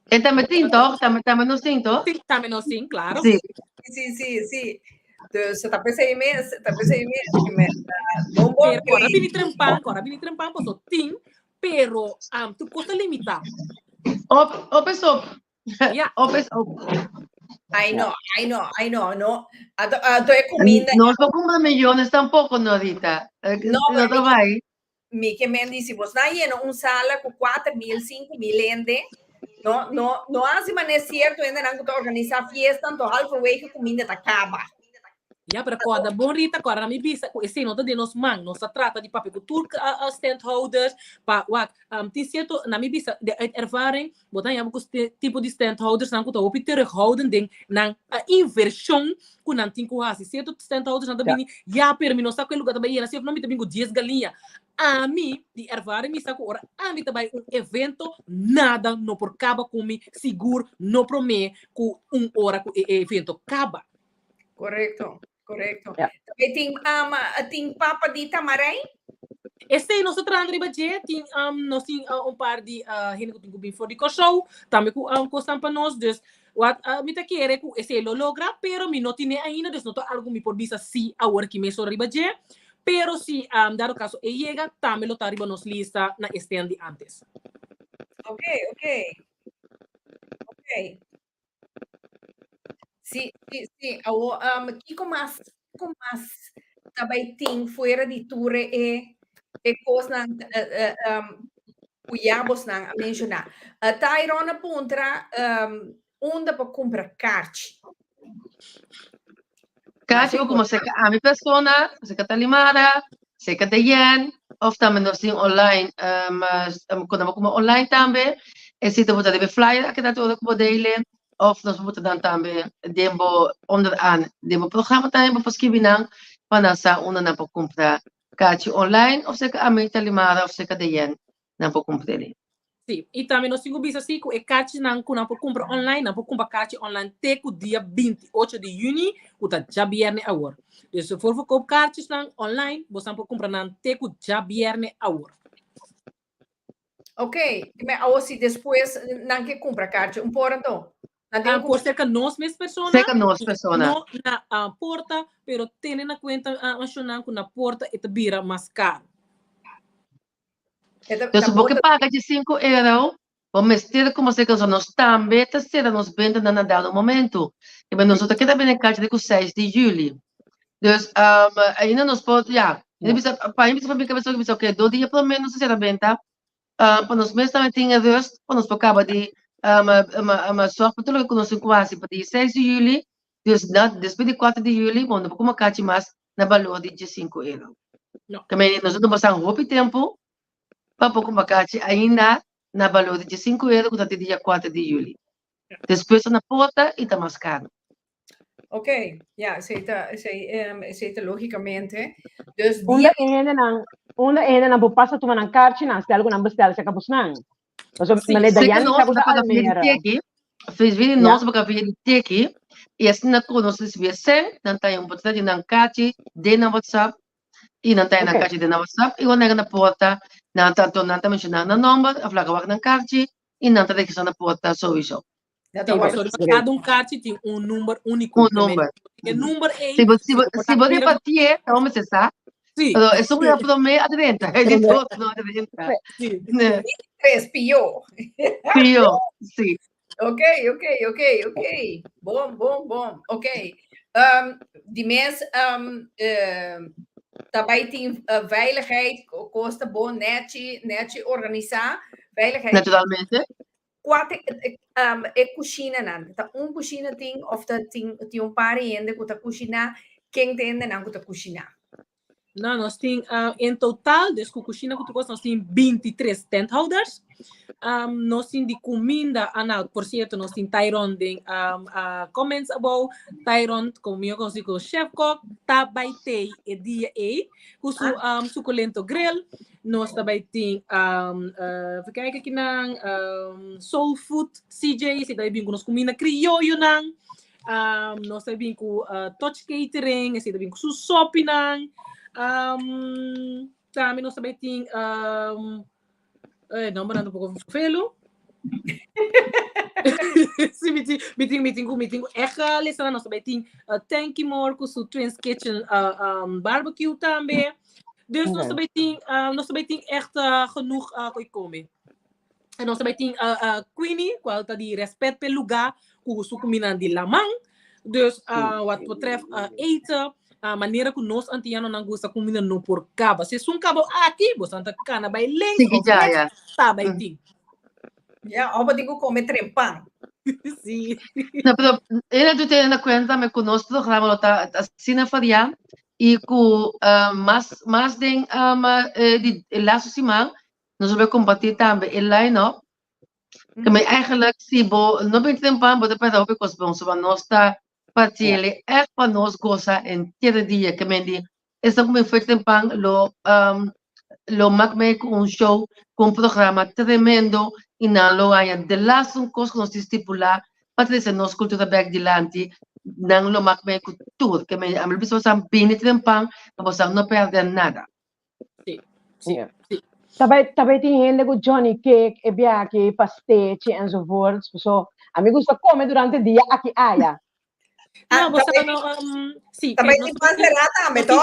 E também tem, toch? Também não tem, toch? Também não sim, claro. Sim. Dus você tá pensando mesmo, bom, agora vini trempan, posso tem, pero tu custa limitar. O pessoal. Yeah. O pessoal. I know, no. Tô é comida. Nós não compramos milhões tampoco, no ahorita. No te vai. Mi que me dice, vos na lleno sala com 4.000, 5.000 ende. No hace maneira certo ainda não que organizar fiesta, então halfway comida tá acaba. Ja, pero quando bom Rita, quando a minha bisa, esse nota de nos man, nos trata de papel cultura standholders, pa wat, tem certo na minha bisa de ervaring, botan ja ook tipo de standholders, dan kuta opi terughouden ding, nan inversão, ku nan tin ku hasi, certo standholders nan bini, ja per mi no sa quel lugar também, na se não me também 10 galinha. A mim, de ervaring mi sa ku ora, a mim também evento, nada no por caba comi, seguro, no prome, ku hora ku evento caba. Correto. Yeah. Também tem papa de tamarém? Este nós trabalhamos budget, tem nós tem par de gente que tem bem for de show, também com costam para nós, dus wat me tá querer que esse lo logra, pero mi não tem ainda, dus não tô algo me por bisa si a work me sobre budget, pero si dado caso e llega, também lo tá arriba nos lista na stand de antes. Ok. Sim. Kiko mas também tem fora de tour e coisa cuiabos não mencionar. Tá irona puntra onde para comprar carte. Casi como se a mi persona, se que Talimara, se que de yen, of também nós tem online, mas quando como online também, e se tu botar de flyer, que tá tudo como dele. Of nós moeten dan também dembo onderaan dembo programma também para escrever para nessa onda na para comprar caixa online of seca a meta limara of seca de yen na para comprar. Sim, e também nós temos visto assim que o caixa não kuna para comprar online, não para comprar caixa online até o dia 28 de junho, o tá já viernes agora. Então se for verkoop kaartjes não online, você pode comprar não até o já viernes agora. Ok, mas assim depois não que compra caixa por então. Por cerca nós mesmas pessoas. Cerca nós pessoas. Não na porta, pero tem na conta nacional que na porta e te vira mais caro. Então se você paga de 5 euros, vamos ter como se que nós também tá sendo nos vende na dado momento. E bem nós aqui também na caixa de 6 de julho. Dus ainda nós pode já. Ele precisa para mim para pessoa que precisa que 2 dias pelo menos se venda. Para nós mesmo também tinha rust, para nós acaba de uma sorte para tudo que nós quase para 6 de julho, depois de 4 de julho, quando como caixa mais na valor de 5 euros. Também nós não passamos muito tempo para pouco uma caixa ainda na valor de 5 euros, que está dia 4 de julho. Depois na porta e está mais caro. Ok, ja, aceita logicamente. Dus Onda ene na bupasa tu manang karchi na stel ko nang bestel sa kapus nang. So male Sei que dayan nós sa ko na sa paga via de Almera. teki, fez vir Yeah. nós paga via de teki, e assim na conosco se vê sem, não tem botar de nan cati, de na WhatsApp, e não tem na Okay. cati de na WhatsApp, e quando na porta, não tanto não tá mencionando o número, a flaca vai na cati, e não tá deixando na porta sowieso. Dat Sim, was sorry, Great. cada carte tem um número único. Um número. O número é... Se você bater, vamos acessar. Sim. Isso é para mim adentro, é de todo não adentro. Sim. Três pior. Pio, sim. Ok. Bom. Ok. Die mens daarbij team veiligheid kosten bom netje organisar veiligheid. Naturalmente. Quatro cozinha nan. Tá cozinha tem of tem par ainda que tá cozinha quem tem não que tá cozinha. Não, nós temos, em total, desde que a cozinha que tu gosta, nós temos 23 tenthouders. Nós temos de comida, por certo, nós temos Tyron, comments about Tyron, como eu consigo, chef cook, também tem dia com suculento grill. Nós também temos, kijken aqui na Soul Food, CJ, se daí bem com nós comida criollo, nós também com Touch Catering, se daí bem com su sopi, também nós também temos não, mas não pouco velo. Sim, meeting. Echt listen, nós também temos Thank You More com su Twins Kitchen barbecue também. Dus nós também temos echt genoeg komen. En nós também temos Queenie, qual tá de respeito pelo lugar, com su comida de lamang. Dus wat betreft eten, a maneira que nós antianos não gosta comida não por cabo. Se um cabo aqui, você anda cana vai links Sim, ou já. tá vai tem. Ja, ou digo comer trempão. Sim. Não, pero ele tu tendo conta me conosco programa tá assim na faria e com mais de laço cima nós vamos compartilhar também o line-up que me eigenlijk se bo não bem tempo para depois op ik ons van nós tá partilhe echt para nós goza en cada dia que me di essa como foi tempo lo maak me com show com programa tremendo e na lo haya de las coisas que nós estipular para dizer nós cultura back dilante não lo maak me com tudo que me amel pessoas são bem tempo para você não perder nada. Sim. Também tem gente com Johnny Cake, ebiaki, pastete enzovoort. So, amigos só come durante o dia aqui aya. Não, você não, sim. Também tem pancerata, meto.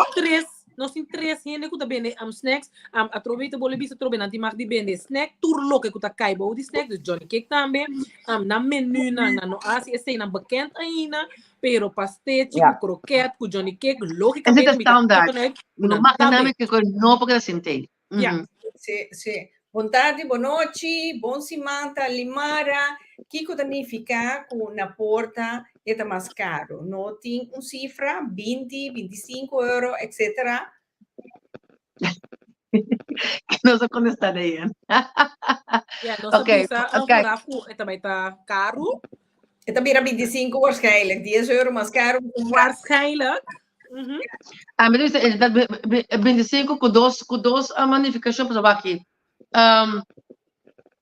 Nós temos três gente que tá bem snacks. Aproveita bole bisa trobe nanti mag di bem snack turlo que tá cai bo di snack do Johnny Cake também. Na menu na no asi esse na bekend ainda, pero pastete, croquete, com Johnny Cake, logicamente. Esse é standard. Não marca nada que não porque sentei. Sim. Boa tarde, boa noite, bom semana, Limara. Que significa que na porta é mais caro? Não tem cifra, 20, 25 euros, etc. Não sei quando está daí. Ok. É também tá caro. É também 25 waarschijnlijk, 10 euro mais caro. Waarschijnlijk. Mas isso é 25 com dois magnificação para aqui.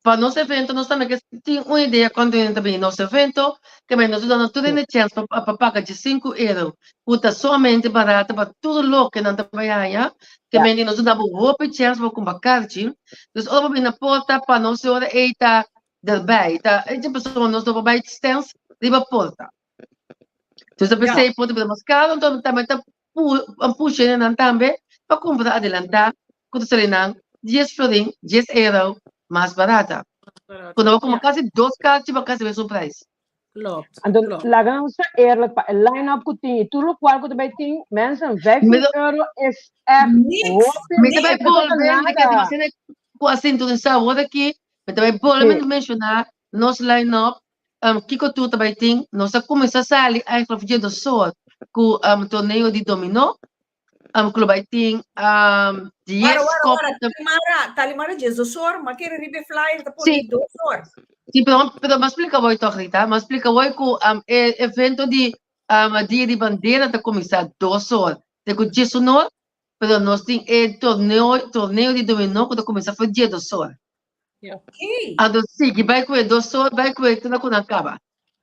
Para nosso evento, nós também temos uma ideia quando também nosso evento, que nós damos tudo em chance para pagar de 5 euros. Custa somente barato para tudo louco que não trabalha, que nós damos roupa chance para comprar carte. Então, over na porta para nós hora eita daarbij. A pessoa nós damos bij stands de porta. Dus dat betekent dat we mas caro, então também tá puxando também para comprar adelantar, quando se não 10 florin, 10 euro mais barata. Quando eu como quase 2 cartas, para quase o mesmo preço. Então, lagan sa eerlijk, pa line-up ko tingi, tulo kwal ko tabay ting, mensen, 15 euro is echt Mas também volver, que você com a cintura sabor aqui, mas também volver mencionar nosso line-up, Kiko tu também tem, nós começamos a sair eigenlijk via do sol, com torneio de dominó, club vai ter 10 copos. Talimara diz o senhor, mas quer ribe flyer da polícia do senhor. Sim, pero me explica voi toch Rita, me explica voi com evento de dia de bandeira está começar 2 horas. Tem que 19, pero nós tem torneio de dominó que está começar foi dia 2 horas. Okay. Ando sim, que vai com 2 horas, vai com tudo quando acaba.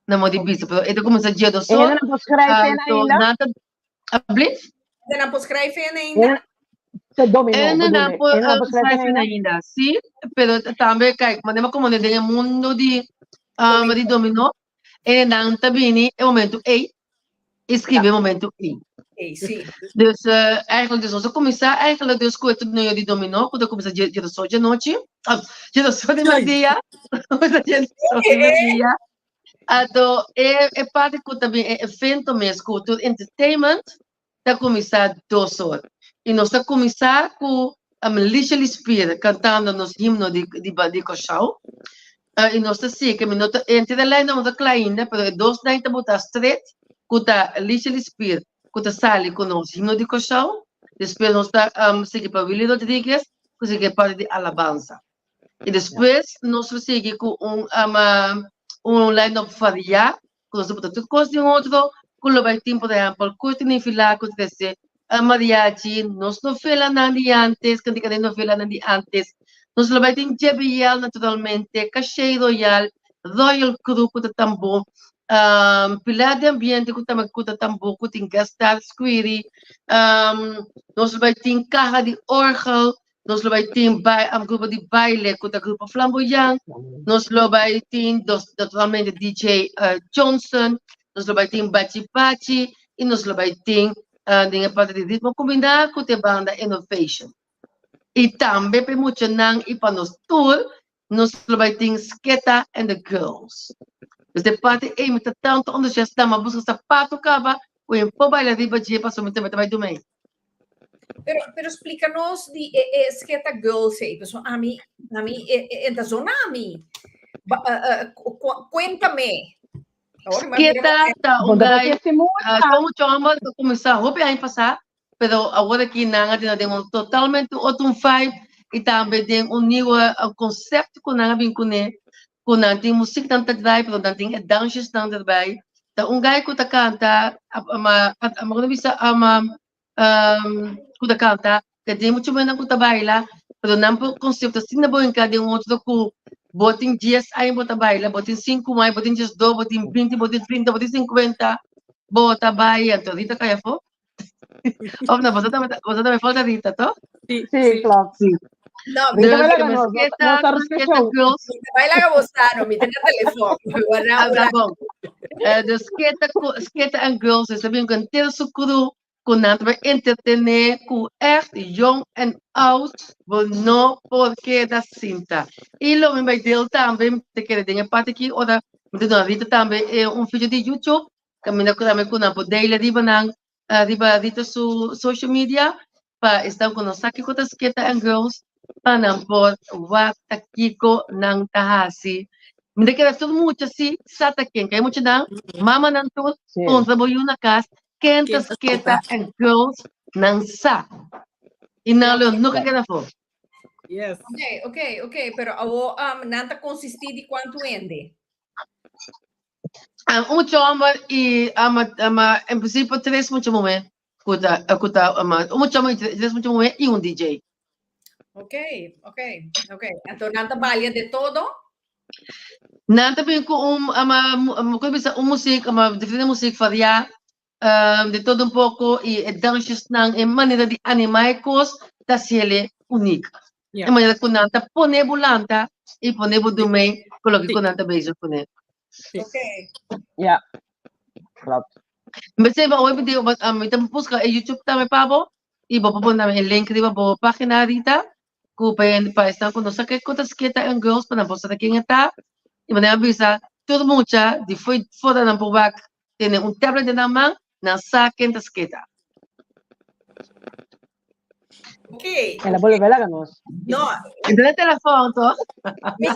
Na moda de bisa, pero ele começa dia 2 En horas. dan beschrijven ainda? Nada, ablit? En dan beschrijven ainda? Se domino, En bedoel dan ik. En dan beschrijven schrijven ainda? ainda, sim, pero também, kijk, maar nem como de mundo de dominó, en dan também é momento A, escrever momento E. Okay, sim. Dus eigenlijk, dus onze commissar, eigenlijk dus kwijt nu die domino, quando começa dia do sol de noite, dia do sol de dia, dia do sol de dia. Então, é parte que também é evento mesmo, cultura, entertainment, está começar 2 horas. E nós está começar com a Melissa Lispira cantando nos himnos de Cochau. E nós está assim, que nós entre a lei não está ainda, mas 2 daí está botar straight, com a Melissa Lispira. Kuta sali com nós himno de Cochau, depois nós está seguir para Willy Rodrigues, que segue parte de alabanza. E depois nós seguir com line-up variado, que nós botar tudo coisa de outro, que lo vai ter, por exemplo, curto nem filar, que dizer mariachi, nós não fila nada de antes, que não fila nada de antes, nós lo vai ter JBL naturalmente, Cachê Royal, Royal Crew, que tambor, pilar de ambiente que também cuida tambor, que tem gastar squiri, nós vai ter carro de orgel, nós vai ter grupo de baile, que é grupo flamboyant, nós vai ter naturalmente DJ Johnson, nós vai ter bachi bachi e nós vai ter a parte de ritmo combinado com a banda Innovation. E também para muito não e para nós tour, nós vai ter Sketa and the Girls. Dus de parte é muito tanto onde já está, mas busca sapato cava, o empo baila de badia para somente vai do meio. Pero explícanos de Sketa Girls aí, pessoal. A mim, esta zona a mim. Cuéntame. Sketa tá guy, como chama de começar, hope aí passar, pero agora aqui na Angola temos totalmente outro vibe e também tem novo conceito que nós vinculamos. Kung nanti musik dan tagday, pero nanti dances dan tagday. Ta guy ko ta kanta, maganda bisa ko ta kanta, kaya mo chuma ko ta baila, pero nampo konsepto sinabuhin ka din outro ko boting dias ay mo ta baila, boting 5 mai, boting 10, boting 20, boting 30, boting 50, bota baila, to dito kaya po? Oh, na, basta me falta dito to? Sí, klopt. No, Mira, baila baila no, Sketa Girls. ka bostano, mi tena telefono. De Sketa and Girls is een canteiro crew com nada entretener com echt jong en oud, wil no porque da cinta. E lo me vai dele também, te quer dizer parte aqui, ora, me dá vida também vídeo de YouTube, caminha com também com na podeira de banang, de social media, para estar com nós aqui com a Sketa and Girls. Panampor, Watakiko, Nang Tahasi. Hindi kaya tudo muito assim, sata quem, kaya muito não, mama não tudo, contra boiu na casa, quenta Sketa and Girls, não sa. E não, nunca queda for. Yes. Ok, pero nanta consistir de quanto ende? Chama e em princípio 3 muito momento, chama 3 muito momento e DJ. Ok. Então, nanta balia de todo? Nanta bem com música, diferente música variar, de todo pouco e danças em maneira de animar coisas da série única. Em maneira que nanta pone bulanta e pone budumei, coloque com nanta beijo com ele. Ok. Ja, klopt. Mas se vai video, então busca YouTube também para e vou pôr também link de uma página dita. Para estar com nossa Sketa and Girls para não postar aqui está e maneira bisa todo mundo já de foi fora na pubak tem tablet na mão na saque da Sketa. Ok. En la vuelve a ganos. No. Então telefone to. Mi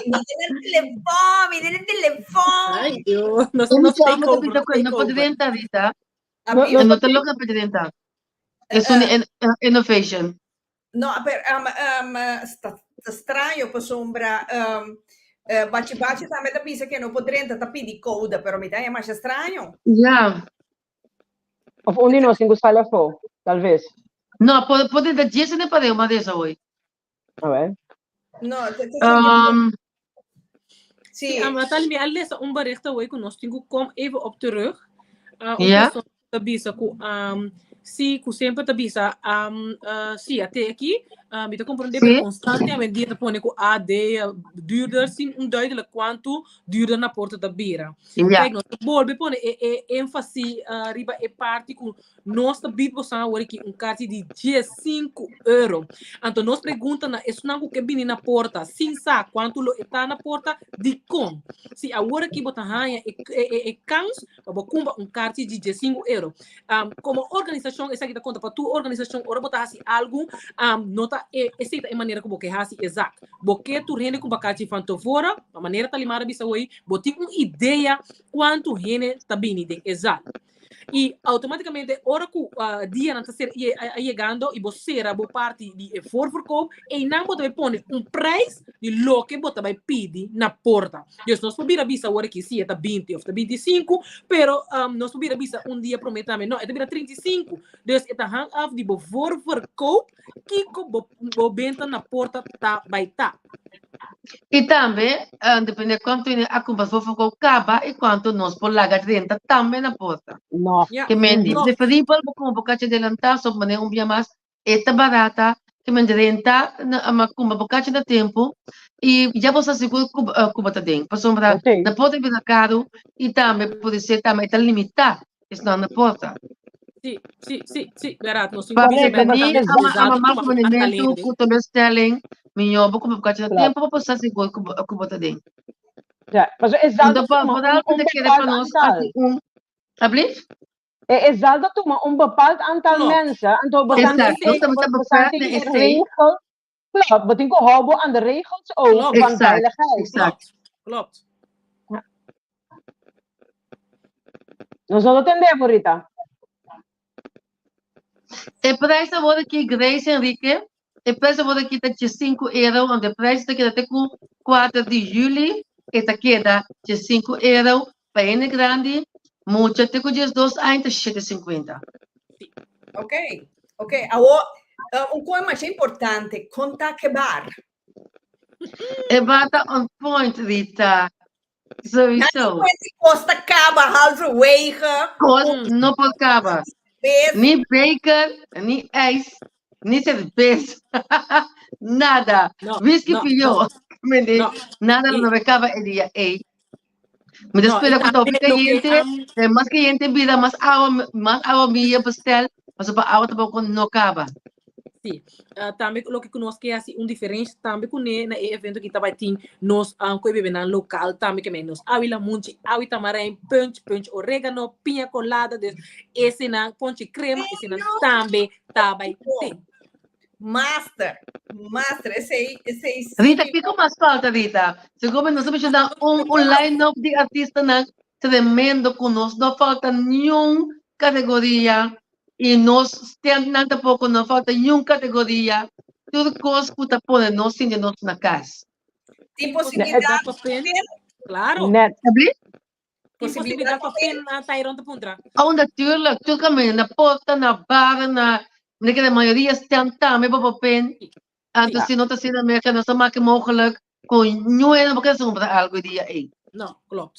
tiene el teléfono. Ay, Dios. No pode entrar dita. No te lo que pode entrar. Es una innovation. No, pero está estranho per sombra. Baci também da pizza que não poderia entrar tapi di code, però mi dai mais estranho. Yeah. Of onde nós temos telefone, talvez. No, pode da Jesse ne pare uma dessa hoje. A ver. No, Sí, sim. Nathalie, al lezen een bericht hoor, nós temos kom even op terug. Ja. Persoon tabisa ku si ku sempre tabisa si até aqui me te compreender Sim. constantemente dia te pone ku AD duurder sim duidelijk quanto duurder na porta da bira. Ja. Kijk, nós bolbe pone ênfase riba e parte ku nós ta bit bosan hoor que cartão de 15 euro. Então nós pergunta na isso não que bini na porta, sim sa quanto lo está na porta de com. Se agora que botar hanha e cans, vou comprar cartão de 15 euro. Como organização, essa aqui da conta para tua organização, ora botar assim algo, nota essa é a maneira como que assim exato. Porque tu rende com bacate fanto fora, a maneira tá limara bisa oi, botar uma ideia quanto rende tá bem de exato. E automaticamente, ora que o dia não está chegando e você era boa parte de voorverkoop e não você põe preço de lo que você vai pedir na porta. Dus nós podemos avisar agora que sim, está 20 ou está 25, pero nós podemos avisar dia prometamente, não, está 35. Dus está hang af de voorverkoop que o benta na porta vai estar. E também, depende de quanto a compra for acaba e quanto nós por lá renta também na porta. No. Yeah. Que me diz, preferível com um bocadinho de adelantar, só maneira um dia mais, é barata, que me renta, com um bocadinho de tempo, e já você seguro que você tem. Para sombra, na porta é caro, e também pode ser também está limitado, está na porta. Sì, barato. Para prevenir a mais movimento, que também estelem, melhor, com um bocadinho de tempo, para você seguro que você tem. Ja, mas é exato. Então, para algo que quer para nós, Alsjeblieft? É exato um bepaald aantal mensen. En toen Exact. de regels. Klopt, we denken houden aan de regels ook van veiligheid. Exact. Klopt. Nós não entendemos, Rita. O preço agora aqui, Grace Henrique, o preço agora aqui está de 5 euros, onde o preço está até com 4 de julho, está queda de 5 euros, para N grande, muito, até com 2 ainda 7,50. Ok, ok. Agora, coisa mais importante, conta que bar. É bata on point, Rita. Sowieso. Costa acaba halverwege. Não pode acabar. Nem bacon, nem ijs, nem cerveja. Nada. Whisky pior. Nada não acaba el dia 8. Me espera que toque cliente, mais cliente vida, mais água minha pastel, mas para água também não acaba. Sim, também o que nós quer assim diferente também com na evento que estava tem nós que bebem na local também que menos avila munchi avi tamarém punch orégano pinha colada esse na ponche crema esse na também também tem. Master, esse aí. Rita, que mais falta, Rita? Seguro nós vamos dar line-up de artista na tremendo conosco, não falta nenhuma categoria. E nós temos pouco, não falta nenhuma categoria. Tudo coisa que está pondo nós sim de nós na casa. Tem possibilidade para pen? Claro. Tem possibilidade para pen na Tairon da Puntra? Oh, natuurlijk. Natuurlijk, na porta, na bar, na maioria estão também para pen. Então, se não está sendo América, nós estamos mogelijk com nieuwe porque sombra algo dia aí. Não, klopt.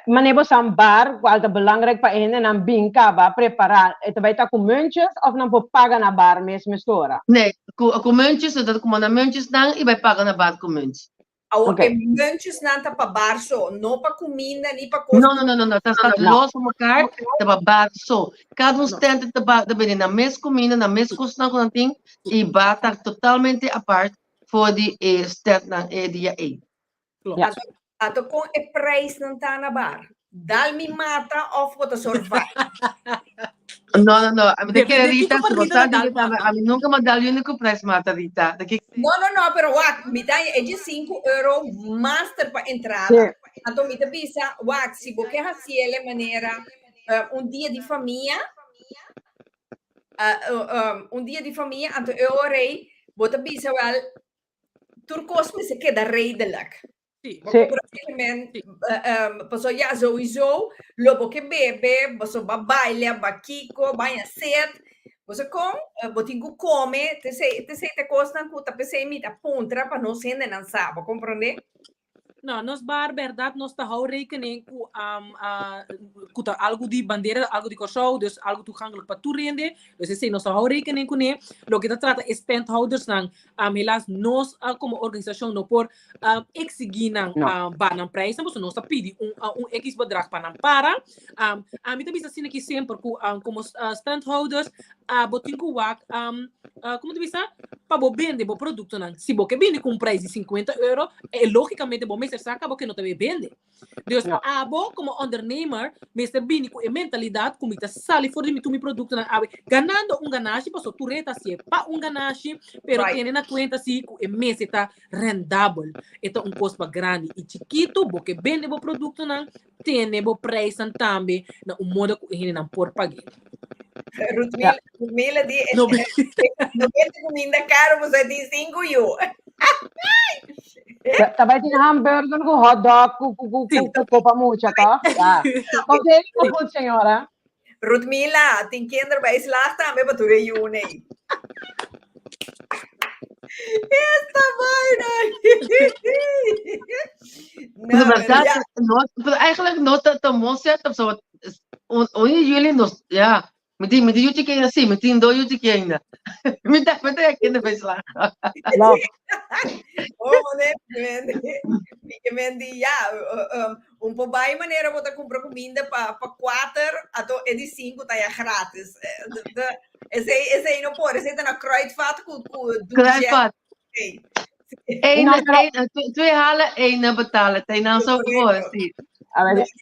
Maar nebo een bar, wat het belangrijk pa in en dan binka ba preparar. Het bij ta com muntjes of dan voor paga na bar mesmo mistura. Nee, com muntjes, dat kom na muntjes dan e vai pagar na bar com muntjes. Okay. Muntjes nanta pa bar so, no pa comida ni pa coisa. Não, tá los para marcar, tá pa bar so. Cada stand tá bem na mesma comida, na mesma coisa com tem e bar tá totalmente a parte for die stand na dia aí. Ja. Ato com o preço não está na bar. Dá-me mata of what a survive. Não. A minha querida, a mim nunca me dá o único preço mata, Rita. Não, pero me dá é de 5 euros master para entrada. Então, me avisa, se você quer fazer de maneira dia de família, dia de família, então eu orei, você avisa, turcos me se queda redelijk. Sim. Sim. Praticamente, pessoal, já sowieso, lobo que bebe, pessoal, vai baile, vai kiko, vai set, você com, botinho come, te sei te costa, cuta, pensei, me dá pontra, para não ser nem sabe, compreende? Não, nós bar verdade nós está hou rekening com algo de bandeira, algo de cachorro, dus algo toegankelijk para tu rende. Dus assim, nós está hou rekening com ne. Lo que trata es penthouders nang helaas nós como organização não por exigir nang banan prijs, mas nós está pedi X bedrag para para. A mim também assim aqui sempre como standholders botinho wak como tu bisa para bo vender bo produto nang. Se bo que vende com preço de 50 euro, logicamente bo meester saca porque não te vende. Dus abo como ondernemer, meester bini com a mentalidade como ita sali for de mi produto na abe ganando ganagem, passo tu reta se pa ganagem, pero tiene na conta si com a mês está rendável. Então custo grande e chiquito, bo que vende bo produto na tiene bo preço também na modo que ele não por pagar. Rutmila di, no vende comida caro, você diz 5 euro. Também tem hamburger com hot dog, com copa mucha, tá? Ok, goed, senhora. Rutmila, tem kinderen bij slaag também para tu reúne. Esta vaina. Na verdade, eigenlijk nós estamos certos, onde jullie nos, ja, met die jutje que assim, met die dois jutje que ainda, met dat aqui na vez lá. Oh, né, vendi, ja, po bij maneira você compra comida para 4, ato é de 5 tá já grátis. Esse aí não pode, esse tá na kruidvat com Kruidvat. Twee halen, één betalen. En dan zo voor, zie.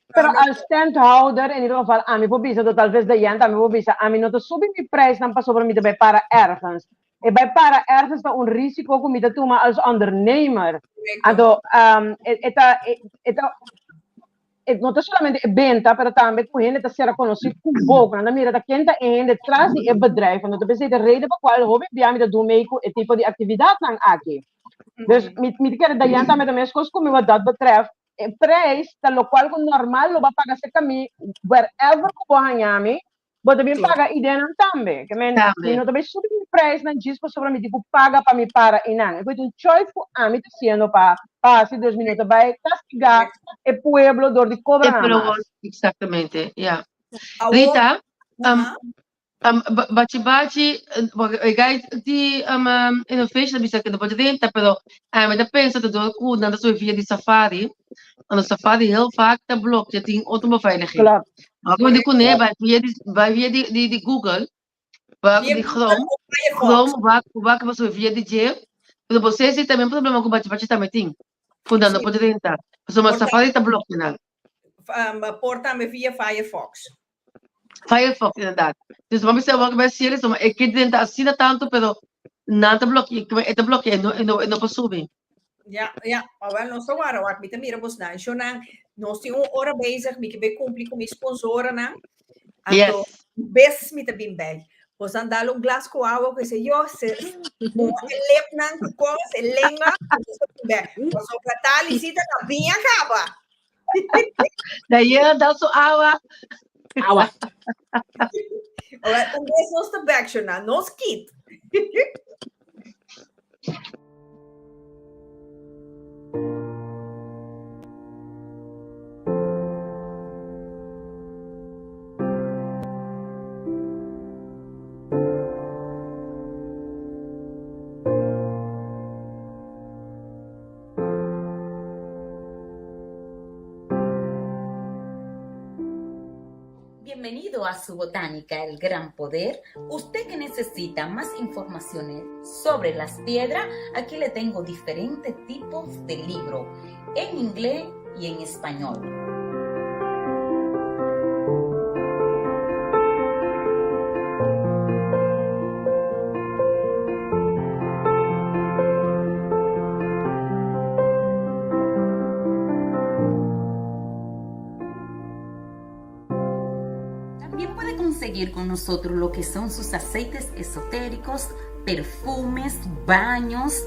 Pero al standhouder, in ieder geval, a mí por bisa, talvez de gente, a mí por bisa, a mí no te sube mi prijs, dan pas over me bij para ergens. En bij para ergens is een risico om te doen als ondernemer. Ado, no te solamente venta, pero también tu gente será conocido como poco. Anda mira, da gente en detrás de el bedrijf. No te pensé de reden por cual hobby biami de doen mee het tipo de actividad dan aquí. Dus met keer de gente met de meeste como wat dat betreft, prijs, dat lo cual normal lo va a pagar se caminho wherever que vou ganhar me, vou também pagar ideia também. Que men, se não também subir o preço na disco sobre mim, tipo paga para me para e não. Eu vou choice for a mim sendo para passe 2 minutos vai castigar o pueblo dor de cobrar. Exatamente, yeah. Rita, bate, guys, die innovation bisa que depois de pero mas eu penso que do cu na sua via de safari, no safari heel vaak de blok je tem autobeveiliging. Claro. Maar quando ik nee vai via de Google, vai de Chrome, vai que você via de G, pero você se também problema com bate também tem. Quando não pode tentar. Mas o safari tá bloqueado. Porta me via Firefox. Firefox, inderdaad. Dus vamos a ver que ser eso. Es que dentro así tanto, pero nada bloquea, este bloquea, no puedo subir. Ja, maar não sou waar, wat met mira bos dan. Shonan, nós temos uma hora bezig, me que be cumprir com sponsoren na. Yes. Bes met de bimbel. Vos dan dalo glas com água que se yo se lep nan com se lenga, vos o catalisita na vinha acaba. Daí dá sua água. Agua. Agora, nós te back, nós kit. Bienvenido a su botánica, el gran poder. Usted que necesita más informaciones sobre las piedras, aquí le tengo diferentes tipos de libros, en inglés y en español. Seguir con nosotros lo que son sus aceites esotéricos, perfumes, baños,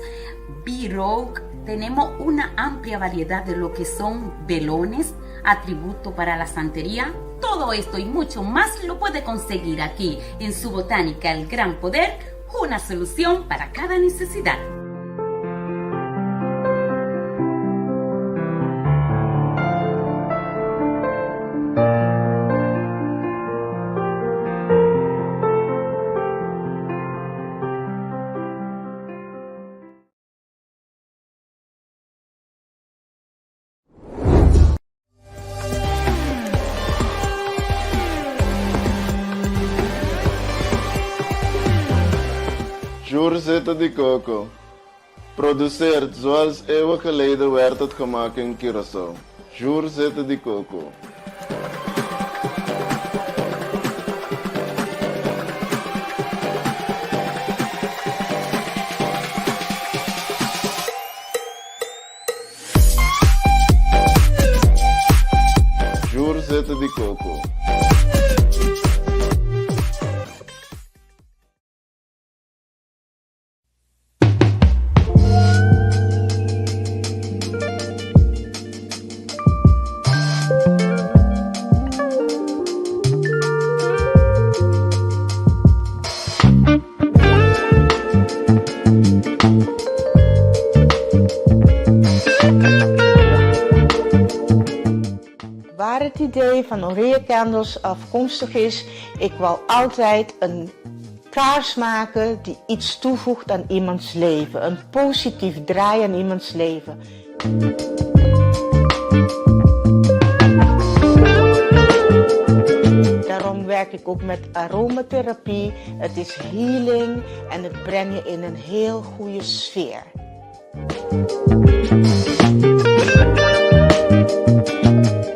B-Rogue. tenemos una amplia variedad de lo que son velones, atributo para la santería. Todo esto y mucho más lo puede conseguir aquí en su botánica El Gran Poder, una solución para cada necesidad. Juurzitten de coco. Produceert zoals eeuwen geleden werd het gemaakt in Curaçao. Juurzitten de coco. Juurzitten de coco. Waar het idee van Aurea Candles afkomstig is, ik wil altijd een kaars maken die iets toevoegt aan iemands leven. Een positief draai aan iemands leven. Daarom werk ik ook met aromatherapie. Het is healing en het brengt je in een heel goede sfeer.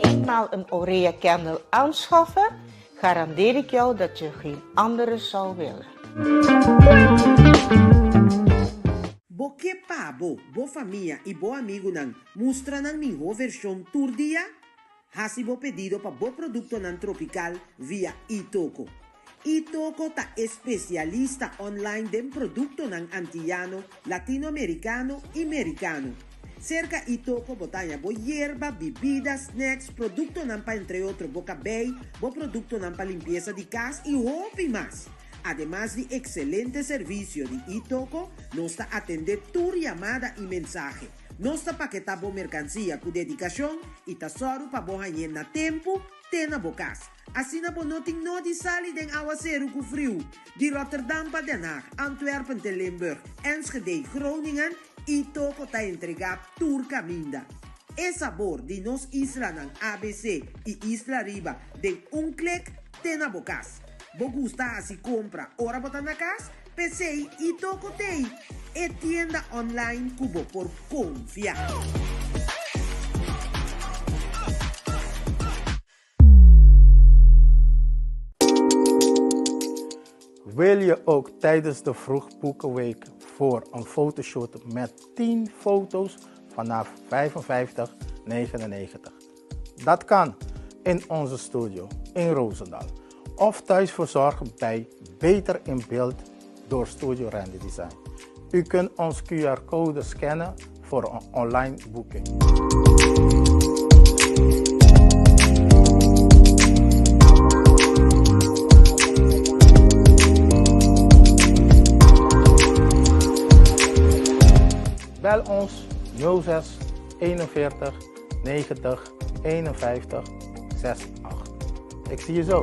Eenmaal een Aurea Candle aanschaffen, garandeer ik jou dat je geen andere zou willen. Bo que pabo, bo familia y bo amigo nan mustra nan minho versión turdia? Hasibo pedido pa bo producto nan tropical via Itoco. Itoco ta especialista online den producto nan antillano, latinoamericano y americano. Cerca Itoco botanya bo hierba, bebidas, snacks, producto nan pa entre otros boca bay, bo producto nan pa limpieza de casa y hopi más. Además de excelente servicio de Itoco, nos está atender tu llamada y mensaje. Nos está paquetando mercancía con dedicación y tesoro para vos na tempo, tena bocas. Así na bonoting no di sali den aguacero con frio. Di Rotterdam pa Den Haag, Antwerpen te Limburg, Enschede, Groningen, Itoco ta entrega Turcaminda. El sabor de nos isla nan ABC y Isla Riba den un clic tena bocas. Bo gusta así compra, ora botan na casa, PC y Toco Tei. E tienda online cubo por confiar. Wil je ook tijdens de Vroegboekenweek voor een fotoshoot met 10 foto's vanaf $55,99? Dat kan in onze studio in Roosendaal. Of thuis verzorgen bij Beter in Beeld door Studio Randy Design. U kunt ons QR-code scannen voor een online boeking. Bel ons 06 41 90 51 68. Ik zie je zo.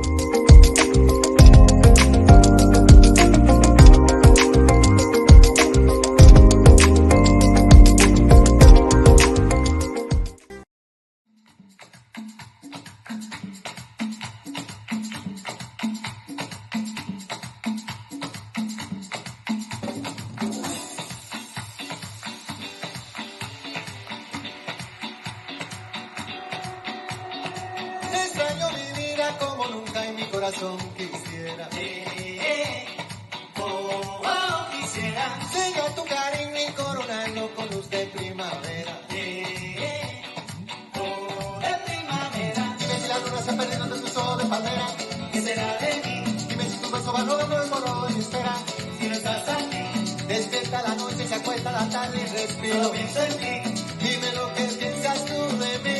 Extraño mi vida como nunca en mi corazón quisiera. Quisiera sellar tu cariño y coronarlo con luz de primavera. De primavera. Dime si la luna se ha perdido entre tus ojos de palmera. ¿Qué será de mí? Dime si tu beso va nuevo en color y espera. Si no estás aquí, despierta. despierta la noche, se acuesta la tarde y respiro. Pienso en ti, dime lo que piensas tú de mí.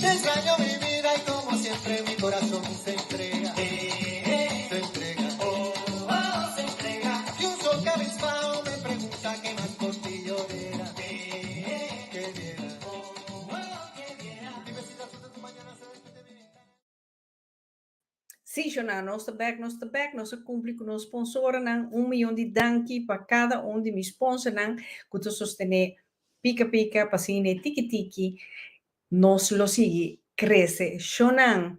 Te extraño mi vida y como siempre mi corazón se entrega. Se entrega, se entrega. Y un sol cabizbajo me pregunta qué más por ti yo diera. Que diera, que diera. Dime si las 2 de tu mañana se despide mi vida. Sim, Jona, nós está back, nós cumprimos com os sponsors, não, milhão de danki para cada de meus sponsors, não, que tu sostener pica pica, pasine tiki tiki, nós lo sigue, cresce, Jona,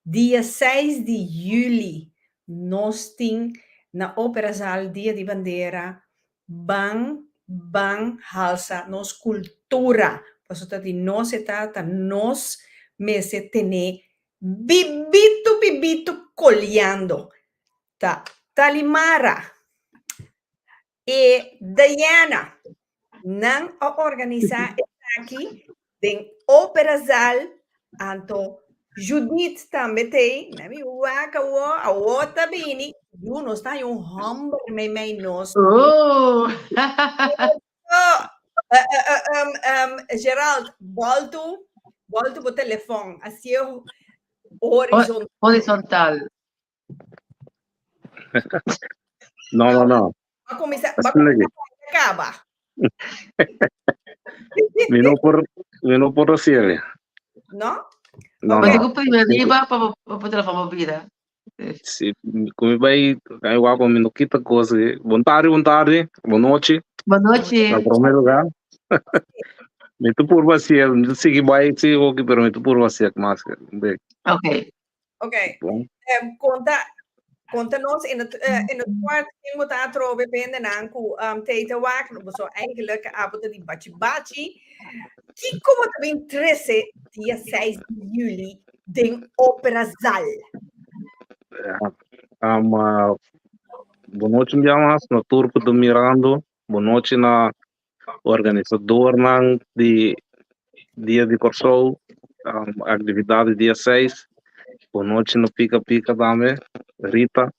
dia 6 de julho, nós tem na Ópera Zaal, dia de bandeira, bang halsa, nós cultura, para que nós está, nós mese tener bibito coleando. Talimara e Diana não organizar aqui em Ópera Zaal, anto Judith também tem, na minha waka a outra bini, não está em humber me nós. Oh. Gerald, volto pro telefone, assim horizontal. Horizontal. No. Va a comienzar, acaba. Vino por Rosiel. ¿No? No. Mas digo primeiro, liga para o telefone vida. Se como vai, aí eu vou me quita coisa. Boa tarde, boa noite. Boa noite. No primeiro lugar. Muito por você, não sei vai se o que permito por você, mas Ok. Conta-nos in het kwart ding moet daar trobe binnen aan ku tete waken so eigenlijk abot die bachi que como também 13 dia 6 de julho den Ópera Zaal. Boa noite, Miamas, no Turco do Mirando. Boa noite na organizador de dia de Corso, atividade dia 6. Boa noite no Pica Pica também, Rita.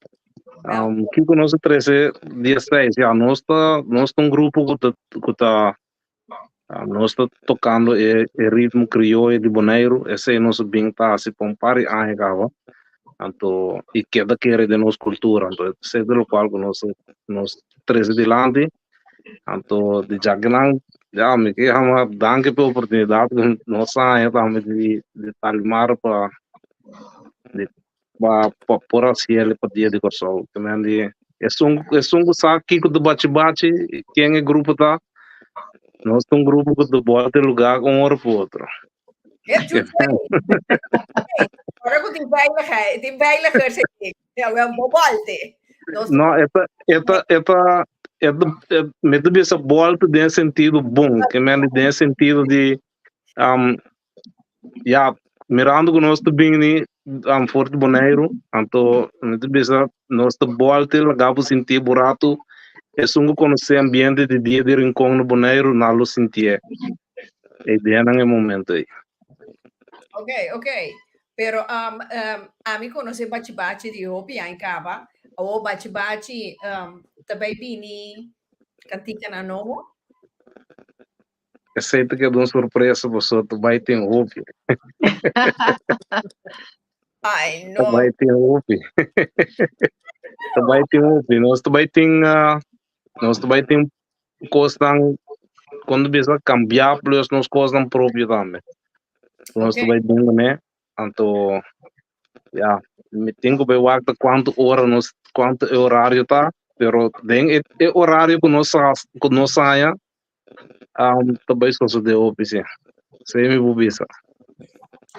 Aqui com nós 13 dia 6, já nós tá grupo que tá nós tá tocando o ritmo crioulo de Bonaire, esse é nosso bem tá se pompare aegava. Então, e que da querer de nossa cultura, então, sei do qual nós 13 de lande. Então, de Jagnan, já me que hama danke pela oportunidade nós saímos também de Talimar para por assim ele podia de Corso também de é sungo sabe que do bate quem é grupo tá nós tem grupo que do bota lugar com outro Agora que tem veiligheid zeg ik. Ja, wel bobalte. Não, me deu essa volta de sentido bom, que me deu sentido de mirando que nós também Forte Bonaire, então me deu essa nossa volta lagava sentir burato, é só conhecer ambiente de dia de rincão no Bonaire, não lo sentia. E daí não é momento aí. Ok. Pero a mim conhecer bate de Hopi em Caba, ou bate também bini cantica na novo. Aceita que é uma surpresa, você vai ter Hopi. Ai, não. Vai ter Hopi. Vai ter Hopi. Nós também tem coisas quando precisa cambiar, plus nós coisas próprias também. Nós também tem, né? Então, me tenho que ver quanto horário tá, pero tem horário que nós saia, também só se deu opção. Sem me bubisa.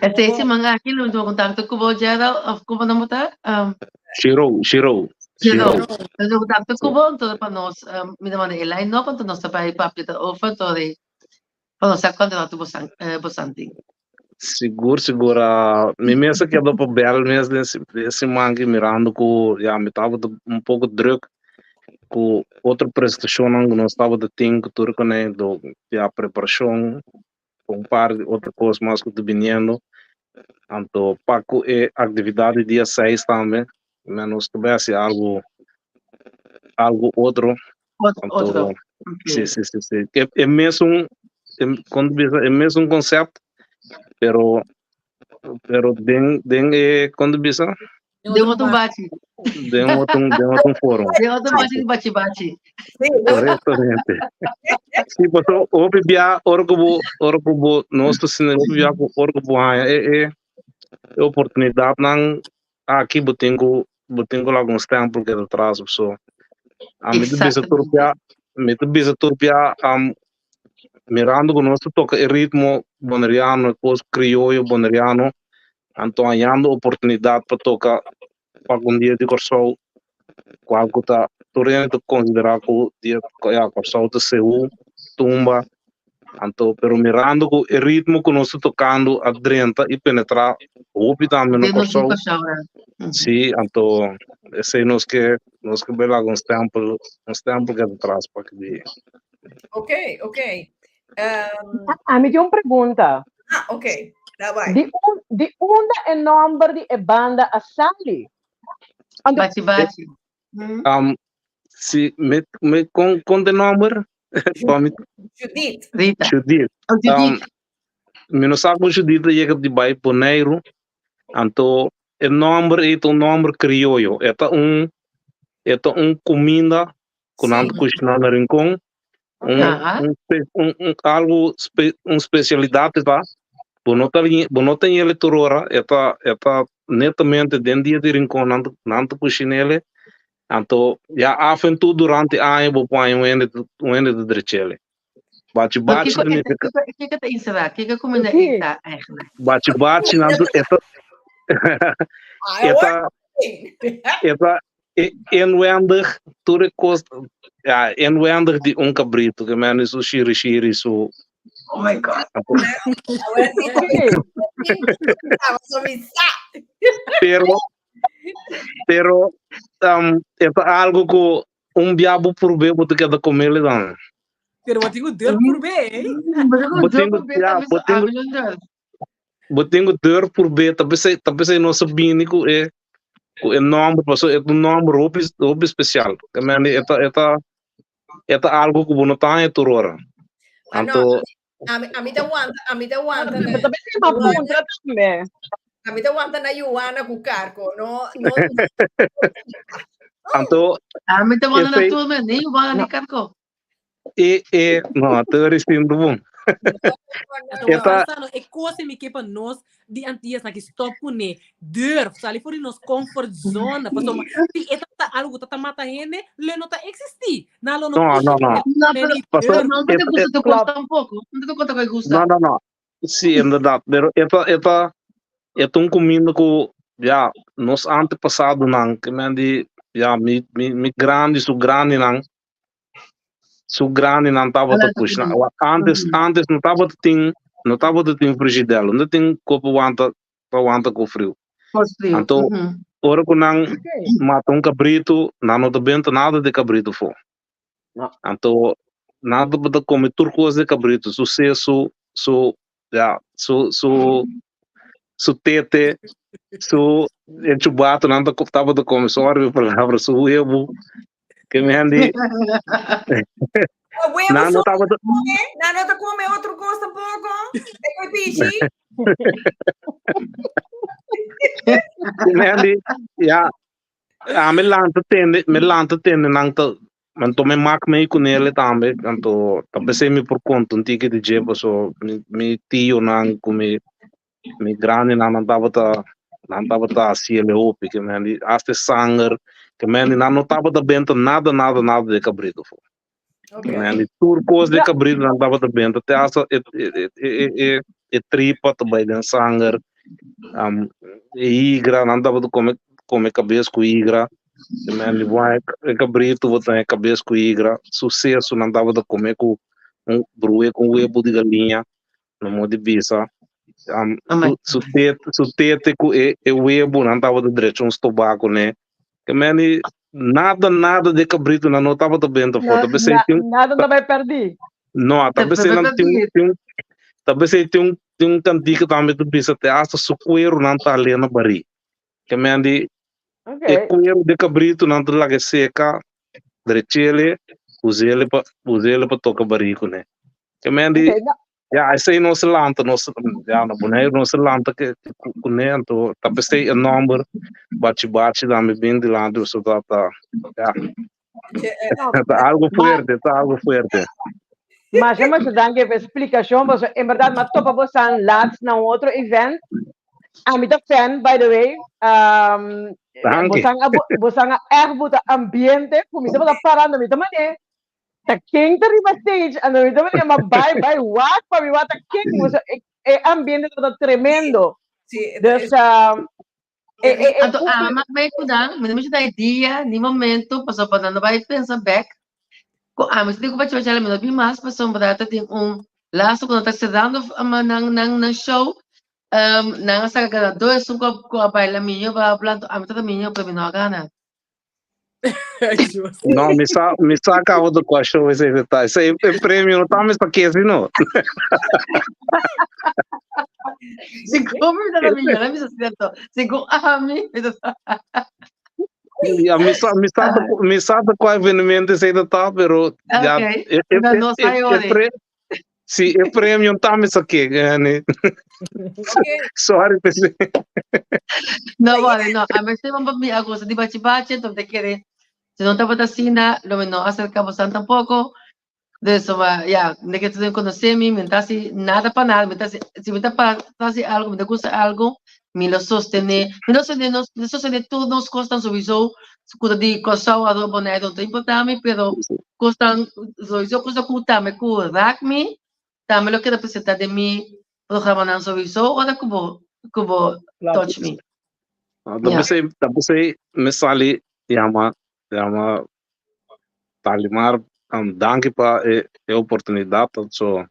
Esse manga aqui no contato com o Gerald, como não botar? Shiro. No contato com o então para nós, me demanda ele não quanto nós trabalhamos para a oferta de para nós candidato bosanting. Seguro. Me pensa que do papel mesmo desse manga mirando com me tava pouco druk com outra prestação que nós estava de tempo turco né do a preparação com par de outra coisa mais que do vinendo então paco atividade dia 6 também menos tivesse algo outro Outro. Então, sim. É mesmo, quando é mesmo um conceito, pero quando bisa, Deu outro bate. de outro fórum. Deu outro bate de bate-bate. Corretamente. Sim, pastor, houve bia, orgo nós tô sendo bia, orgo é oportunidade não aqui botingo alguns tempos que atrás pessoa. A mim de bisa turpia mirando com nosso toca o ritmo boneriano, coisa crioulo boneriano, então há oportunidade para tocar para um dia de corso qual que tá torrente considerar que o dia corso de seu tumba, então pero mirando com o ritmo que nós tocando adrenta e penetrar o também no corso. Sim, então esse nós que ver alguns tempos que atrás para que Ok. A mim tem uma pergunta. Ok. Tá vai. De onde é o nome de banda Asali? Bate-bate. se me com de número Judith. Rita. Judith. Me não sabe Judith chega de bairro Poneiro, então o nome é um nome crioulo, é comida que nós cozinhamos no rincão, algo especialidade tá, não tem ele torora, é netamente dentro dia de rincão não cozinha. Então, já há feito durante ano, vou pôr um ano de drechele. Bate-bate. O que é encerrar? O que é comida está eigenlijk? Bate-bate, enwendig, tudo coisa, enwendig de cabrito, que menos isso xiri, isso. Oh my God. Pero é algo que diabo por ver porque cada comer ele dá. Pero wat tengo deur por ver. Botengo deur por ver, talvez não sabia nem que é nome, passou é um nome roupa especial. Que é algo que não tá em torora. Então A mim da wanta. Também tem uma pergunta também. A mim da wanta na Ioana com carco, não. Então a mim da wanta na tua mas nem o bala nem carco. Não, até resistindo bom. É coisa me que para nós de antigas na que stop né deur, sali for nos comfort zone, passou mas se tá algo tá mata rene, le não tá existir. Não. Não te gusta te custa um pouco. Não te conta que gusta. Não. Sim, é verdade, pero é comida que já nos antepassados não, que me já me grande su grande não estava a puxar. Antes não estava de ter frigidelo, não tem copo aguanta com frio. Então, ora que não mata cabrito, não te nada de cabrito for. Então, nada para comer turcos de cabrito, sucesso, su tete, su enchubato, não estava de comer, só a palavra su evo. Que me andi. Não te come outro gosto um pouco. É pichi. Me andi. Ja. Me lanta tende não tô me mac meio com ele também, então pensei me por conta um ticket de jeba so me tio não come me grande não tava assim ele opi que me andi hasta sangue que não estava da benta nada de cabrito. Okay. Turcos de cabrito não estava da benta, até essa tripa também de sangue, igra não estava de comer cabeça com igra, que cabrito botar cabeça com igra, sucesso não estava de comer com bruê com huevo de galinha, no modo de bisa. Su tete com huevo não estava de direito uns tobaco, né? Que nada de cabrito não estava de benta foto. Nada não vai perder. Não, talvez tem um cantiga também de bisa até hasta su cuero não está ali na bari. Que cuero de cabrito não está lá seca, drechele, usei ele para tocar barico, né? Que mendi, Okay, ja, esse não se lanta, ja, na boneco não se lanta que né, então, tá pensei o número, bate da me bem de lá, do so tá, ja, tá algo fuerte. mas é mas dan que explicação, mas em verdade, mas topa você laats na outro event. I'm a fan, by the way. Danke. Você é muito ambiente, como você está parando, me também. Tá quente riba stage, ano me também, mas bye, what para me what quente, você é ambiente todo tremendo. Sì, Dus, Mas vai cuidar, mas não dá dia, nem momento, passou para não vai pensar back. Mas digo para te fazer melhor bem mais, passou para tem laço quando está se dando na show, na essa ganador, isso com a baila minha, vai falando, tá minha para mim não gana. Não, me saca do cachorro esse detalhe. Esse é prêmio, não tá mais para que assim, não. Se come da minha, não me certo. Se come a mim, me sabe qual eventualmente esse detalhe, pero já não sai hoje. Sim, é prêmio, não tá mais aqui, né? Sorry, pessoal. Não, vale, não. A mas tem uma minha coisa de bate-bate, então te querer. Se não estava assim, não acercamos tampoco. De eso va, ya, de que tú conoces me mentasi nada para nada, mentasi, si me está para algo, me gusta algo, me lo sostene, me lo sostene todos nos costan subizo, cuando di cosa o algo bonito, no importa pero costan, subizo cosa cuta, me curak me, también lo que representa de mi programa nan subizo, o de cubo touch me. Tapos me sali, llama, Talimar, danke para a oportunidade, so,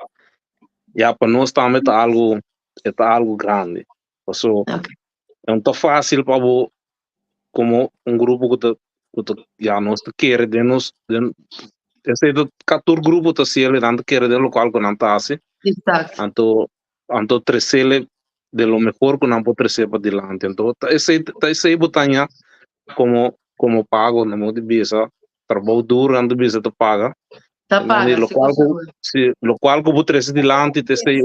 já para nós também é algo grande, so, é muito fácil para como grupo que já nós quer de nós, esse do 14 grupo tá se ele dando quer de local que não tá assim, exato, anto crescer de lo mejor que não pode crescer para dilante, então esse botanha como pago na modo de bisa trabalho duro ando bisa te paga lo qual que putre se dilante te sei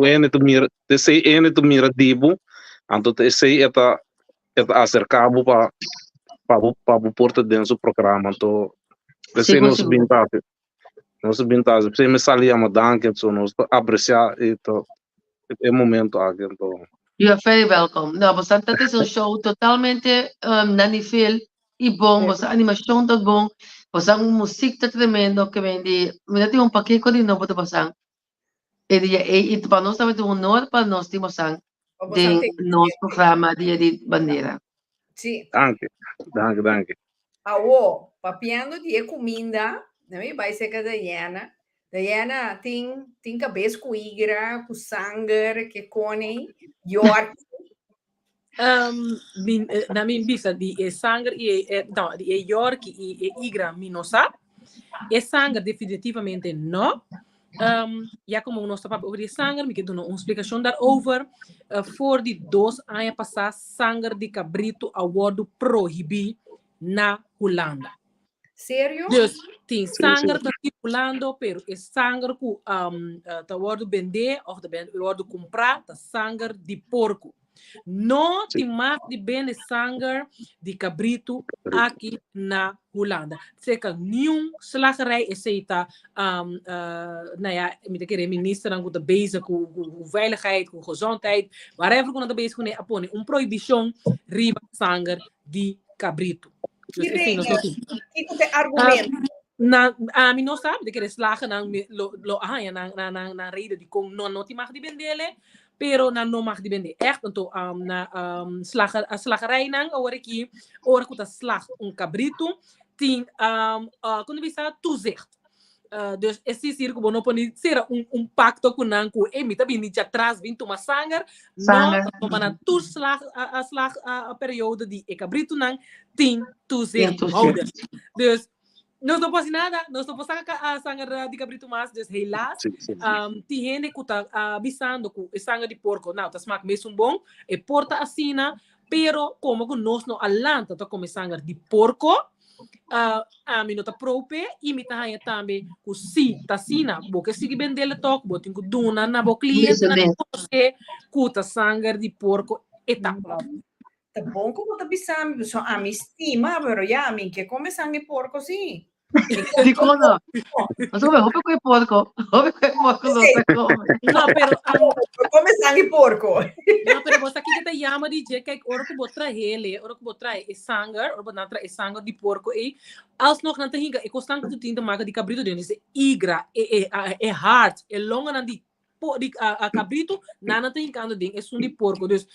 ene tu mira dibo anto te sei eta acercabo para porta dentro do programa então esse não se bintase se me salia uma danke so nos apreciar é momento aqui então you are very welcome. No, bastante es un show totalmente nanifil y bom, bastante animación todo bom, bastante música tremendo que vende, me da un paquete de no puedo pasar. Y para nós também é um honor para nós temos de nosso programa Dia de Bandeira. Sim. Danke. Awo, papiando de comida, não é? Vai ser que Diana tem cabeça com igra, com sangue, que cone, York. Na minha vista, de sangue não, de York e igra, não sabe. E sangue definitivamente não. Ja, como nós estamos over de sangue, me quero dar uma explicação daarover. Voor die 2 anos passados, sangue de cabrito a worden proibido na Holanda. Sério? Dus tem sangue está circulando, pero é sangue que está worden vender ou está worden comprar, tá sangue de porco. Não tem mais de bem sangue de cabrito aqui na Holanda. Zeker nieuw slagerij is eta, nou ja, met de minister dan goed bezig com veiligheid, com gezondheid, whatever com bezig com apone proibição riba sangue de cabrito. Dus que tem argumento. A mim não sabe de que slagen na reden die kon não te mag die bendele. Pero na no mag die bende echt então na slagerij nang aqui ora que slag cabrito tem quando bisa toezicht dus esse circo não pode ser pacto com nanco emita bini já traz vinto uma sangar não para tu slag a período de cabrito nang tem toezicht houden dus nós não pode nada, nós não podemos a sangue de cabrito mais, dus helaas, tem gente que está avisando que sangue de porco, não, tá smaak mesmo bom, e porta assina, pero como que nós não alanta tá como sangue de porco, a minota prope e me tá aí também o si tacina boca sigue bendele toque botin com duna na bo cliente na você cuta sangue de porco eta Tá bom como tá bisami, so a mi estima, pero ya a mí que come sangue porco sí. Dico no. Ma come hope quei porco non si come. no pero come sangue porco. no pero você aqui que tá chama de je kijk ora que botra ele ora que botra é sangue ora natra é sangue de porco e alsnog na hinga e costan que tu tinta maga de cabrito dentro é igra é hard é longa na de a cabrito nana tem cando ding é de porco dus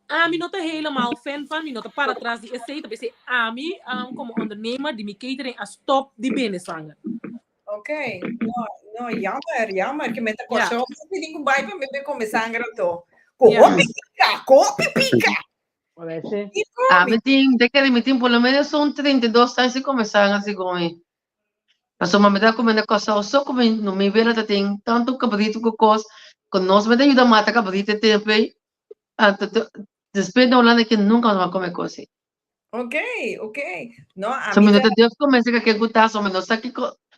a mim não tá helemaal fan van, mim não tá para trás de receita, porque a mim, como ondernemer, de me catering a stop de binnenzanger. Ok, no, jammer, que me tá coçando, eu pedi com bai para me ver como sangue to. Copi pica. Ah, me tem pelo menos são 32 anos que começaram assim comigo. Mas uma me dá comendo coisa, só como no me ver tem tanto cabrito que coisa, que nós me dá ajuda a matar cabrito tempo aí. Depois da Holanda que nunca vai comer coisa. Ok. No, a mí Deus começa que gostar, só menos aqui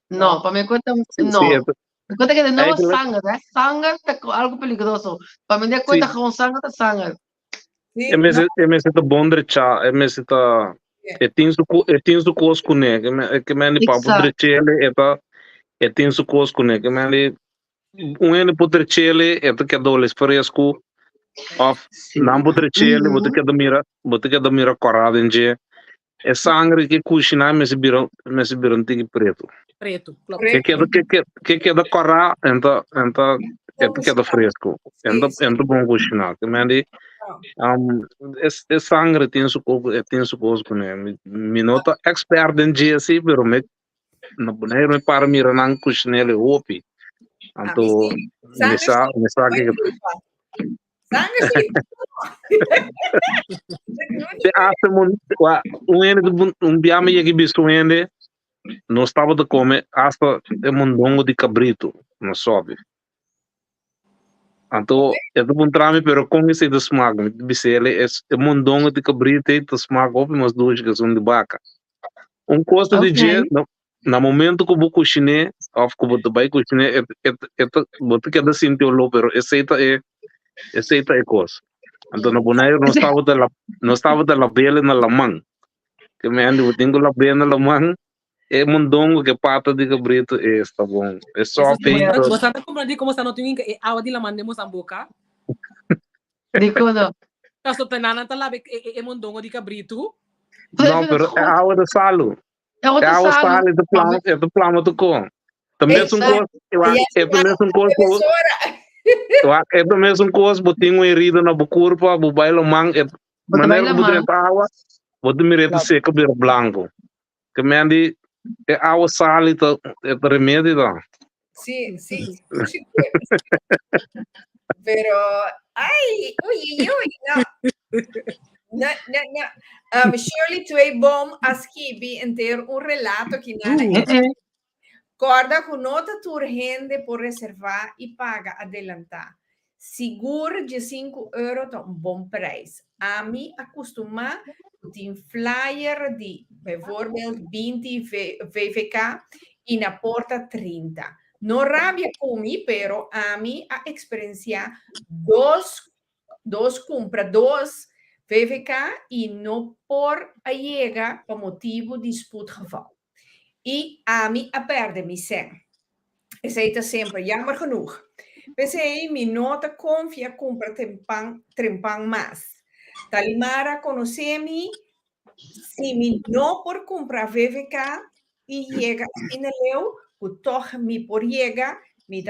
não, para mim conta não. Conta que de novo sangue, né? Sangue é algo perigoso. Para mim conta com sangue é sangue. É mesmo tá bom de chá, é mesmo tá tens o cosco né, que me papo de chele é tens o cosco né, que me ele pode chele é que doles fresco. Of não pode chele, bote que da mira corada em dia. É sangue que cozinha me se viram tigre preto. Que da corada, então é que da fresco. Então bom cozinhar. Que me é sangue tem su cosco né. Me nota expert em dia assim, pero me não para mirar não cozinhar ele opi. Então me sabe que sangue sim. biame que bicho ende não estava de comer hasta é mondongo de cabrito não sobe então é do bom trame pero com esse de smago bisele é mondongo de cabrito e de smago mas duas que são de vaca custo de dia no momento que vou cozinhar ou que vou vai cozinhar vou ter que dar sentir o pero essa é coisa. Então no boneiro não estava de la bela na la mão. Que me ando tenho la bela na la mão. É mondongo que pata de cabrito está bom. É só peito. Você está compreendendo como está no tinha que a de la mandemos a boca? Dico não. Caso tenana tá lá é mondongo de cabrito. Não, pero é água de salo. É água de salo do plano do com. Também são coisas, também são coisas. É do mesmo coisa, botinho herido na curva, o baile mang, maneira que botar água, botar mireto seco, bir branco. Que me andi, é água sal e é remédio, não? Sim. Pero, ai, não. Shirley, tu é bom asquibi em ter relato que nada Corda com nota urgente por reservar e paga adelantar. Seguro de €5 é um bom preço. A mim acostuma de flyer de, bijvoorbeeld, 20 VVK e na porta 30. Não rabia comigo, pero a mim a experiência dos compra dos VVK e não por a chega por motivo de spoedgeval. E a mim a perde me sem. Aceita sempre, jammer genoeg. Pensei, mi nota confia compra trempang mais. Talimara conhece-me, se me não por comprar VVK e chega in de leu, o toch me por chega, me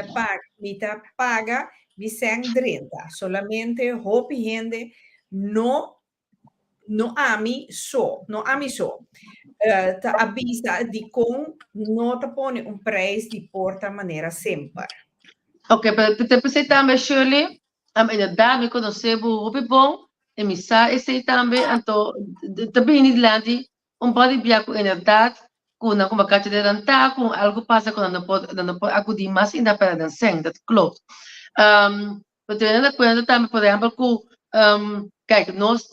paga, me sem 30. Solamente hope gente não ami so. Te avisa di com não te põe preço de porta maneira sempre. Ok, pero pensei também, Shirley, inderdaad, me conhecemos o bom, e me sa, e sei também, então, também em Irlanda, pode viajar com inderdaad, com uma bacate de rentar, com algo passa, com não pode acudir mais, ainda para dançar, dat klopt. Pero tendo em conta também, por exemplo, com, kijk, nós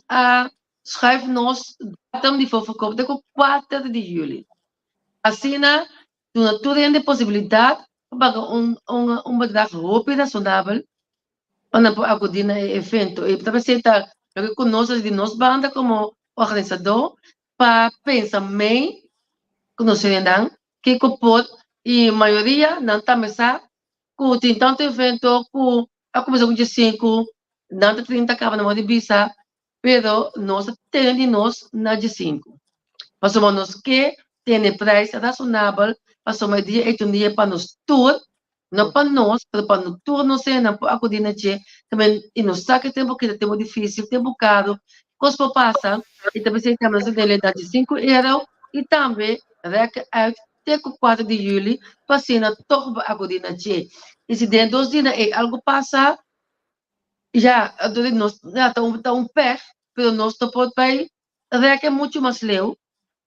schrijf nos datum die verkoop de 4 de juli. Assim, toen tudo de possibilidade para bedrag rápido razonável para acudir no evento. E para sentar lo que conosco de nos banda como organizador para pensar bem conhecendo que pode e maioria não está mesa que tem tanto evento que a começar com 5 não 30 acaba na de visa pero nós temos na de 5 passamos que tem preço razonável passamos dia e um dia para nos tour não para nós para no tour não sei não para acudir na che também e nos saque tempo que tempo difícil tempo caro coisa passa e também se temos a de 5 euros e também reken uit tegen 4 de juli, passina toch ba acudir na che. E se dentro dos dias algo passa, já nós tá pé, pero nós não pode vai reken muito mais leu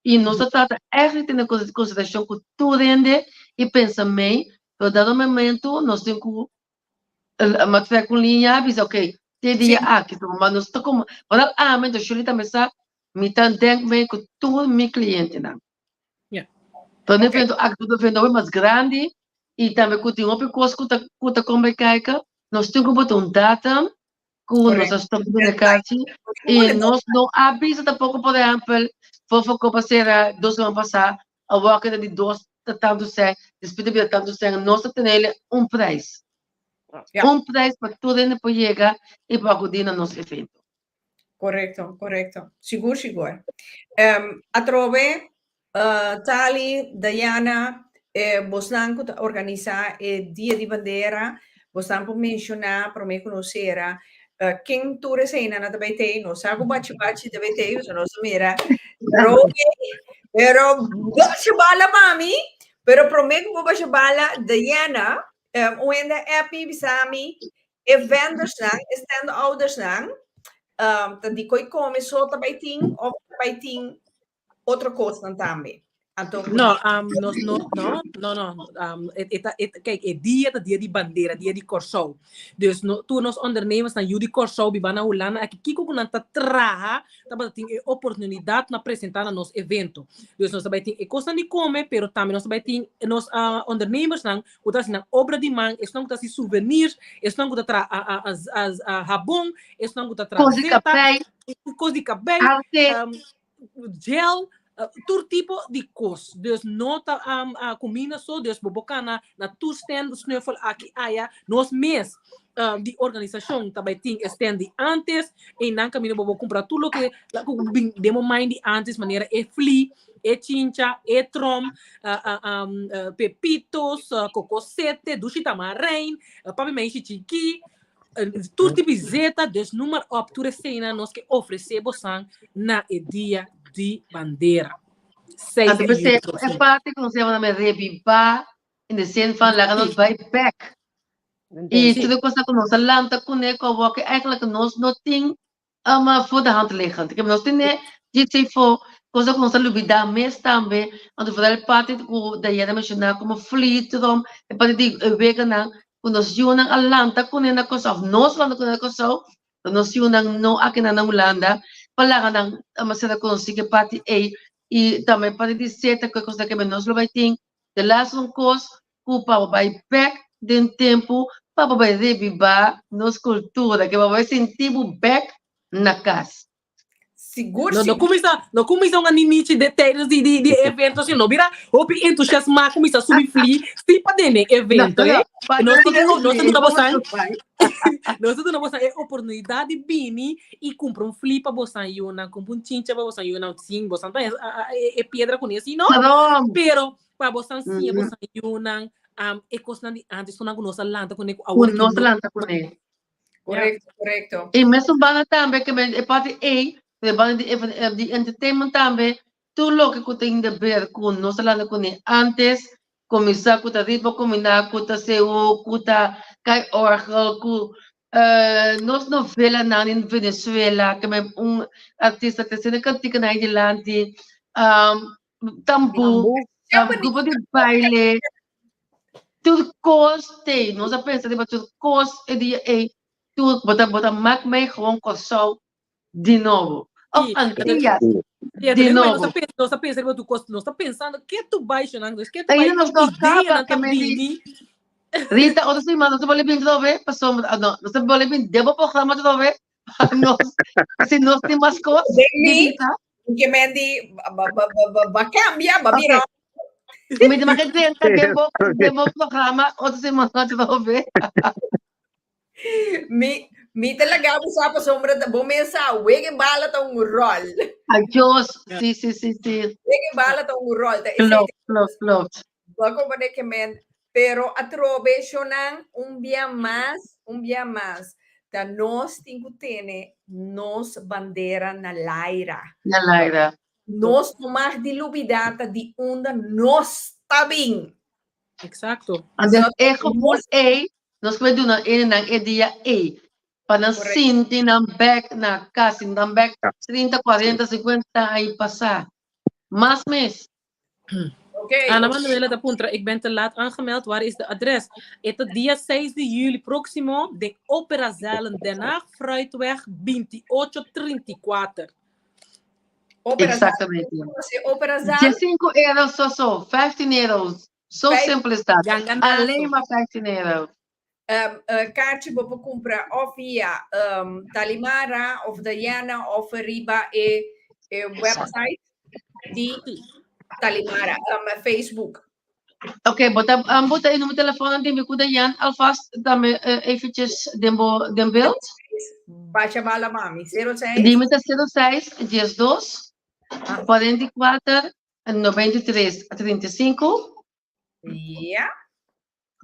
e nós trata eigenlijk tendo em consideração que tudo rende e pensamento, pero dado momento nós temos que matriar com linha, avisa ok, te dia aqui, mas nós tá como, para mas o Juli também sabe, me tá denk bem que tudo meu cliente não. Então, o evento é mais grande e também que tem uma coisa que está como kijken. Nós temos que botar data que nós estamos na casa e nós não avisa tampoco, por exemplo, for passar 2 semanas passar a volta de 2 tanto sei, depois de tanto sei, nós temos preço. Preço para tudo ainda para chegar e para acudir no nosso evento. Correcto. Seguro. Atrove Tali, Diana, Bosnan organizar Dia di Bandeira, Bosnan por mencionar, para me conhecer, quem tu resina na TBT, não sabe o bate-bate da TBT, usa nossa mira, pero bate-bala mami, pero prometo que bate-bala Diana, onde é a bisami, eventos não, estando ouders não, tanto que começou TBT, ou TBT, outra coisa também. No. Kijk, het dia de bandeira, dia de Corsou. Dus toen ons ondernemers naar jullie Corsou, bibana hulana, aqui kiko kuna traha, taba ting e oportunidade na apresentar na nos evento. Dus nós também tem e coisa de comer, pero também nós também tem nos ondernemers nang, utas na obra de man, es não utas souvenirs, es não utas tra as rabon, es não utas tra coisa de cabelo, gel, todo tipo de coisas. Dus nota combina so, dus bobocana na toestand, snuffel aqui aya, nós mês de organização também tem stand antes e não caminho bobo comprar tudo que demo mind de antes maneira é fli, é chincha, é trom, pepitos, cocosete, dushi tamarain, papi meixe chiqui, tudo tipo zeta, dus noem maar op, tudo cena nós que oferecemos na dia de bandeira. É parte que nós vamos revivar, in the sense van laten ons bij back. E tudo coisa que nós lanta com né com o que eigenlijk nós não tem voor de hand liggend. Ik heb nós tem dit voor coisa que nós olvidar mais também, onde for parte da já mencionar como flietrom, é parte de vegan quando nós junam a lanta com né na coisa of nós lanta com né coisa, nós junam no aqui na Holanda. Para lang masada ko sige pati A e também para dizer que coisa que nós lo vai ter de las coisas que para vai back de tempo para vai revivar nossa cultura que vai sentir back na casa. Seguro. Não começa um limite de detalhes de eventos, assim, não vira hopi entusiasmar, começa a subir fli, se para dentro evento, né? Nós não vamos é oportunidade de vir e comprar um fli para você ir, comprar um chincha para você ir, não sim, você não é pedra com isso, não? Pero para você sim, você ir, é coisa de antes, quando nós lanta com ele, nós lanta com ele. Correto. E mesmo banda também que é parte A de entertainment também, tudo que eu tenho de ver com nós falando com ele antes, começar com a riba, combinar com a CEO, com a cai orgel, com nós novela na Venezuela, que é artista que se cantica na Irlanda, tambu, grupo de baile, tudo coste, nós pensamos de tudo coste, tudo botar mais gewoon Corsou de novo. aqui. Antias. E De nós novo. está pensando que tu está pensando que tu vai chamar, que tu Ainda vai não estou ideia acaba na que me tabini. Rita, outra semana, não se pode vir de ver, passou, não se pode vir, devo programa de ver, nós, se nós temos mais coisas, de Demi, Rita, que mendi, cambia, ok, me dá que dizer, Okay. devo programa, outra semana de ver, mi talaga sa pa sombra da bumesa, wege bala ta un rol. adiós, sim, sim, sim, sim, Wege bala ta un rol. Ta close, close, close, Bago ba de kemen, pero atrobe siya un día más, ta nos tiene nos bandera na laira. na Laira, Nos tomar de lubidata di onda nos tabing. Exacto. and then, gewoon nós vamos doen een dia para sentir na back, na casa, na back, 30, 40, 50, aí passar, mas mês, Okay. Ana Manuela da Puntra, ik ben te laat aangemeld. Waar is de adres? Het is dia 6 de juli próximo de Opera Zalen Den Haag, Fruitweg 2834. exatamente. Opera Zaal. 15 euros só, 15 euros. Zo simpel is dat. Ganganazo. Alleen maar 15 euro. Kaartje boven compra of via Talimara of Diana of Riba website di Talimara, Facebook. Oké, bota in mijn telefoon die me kuda Jan alvast dan eventjes den beeld. Baixa bala mami, 06. Die met 06 12 44 93 35. Ja.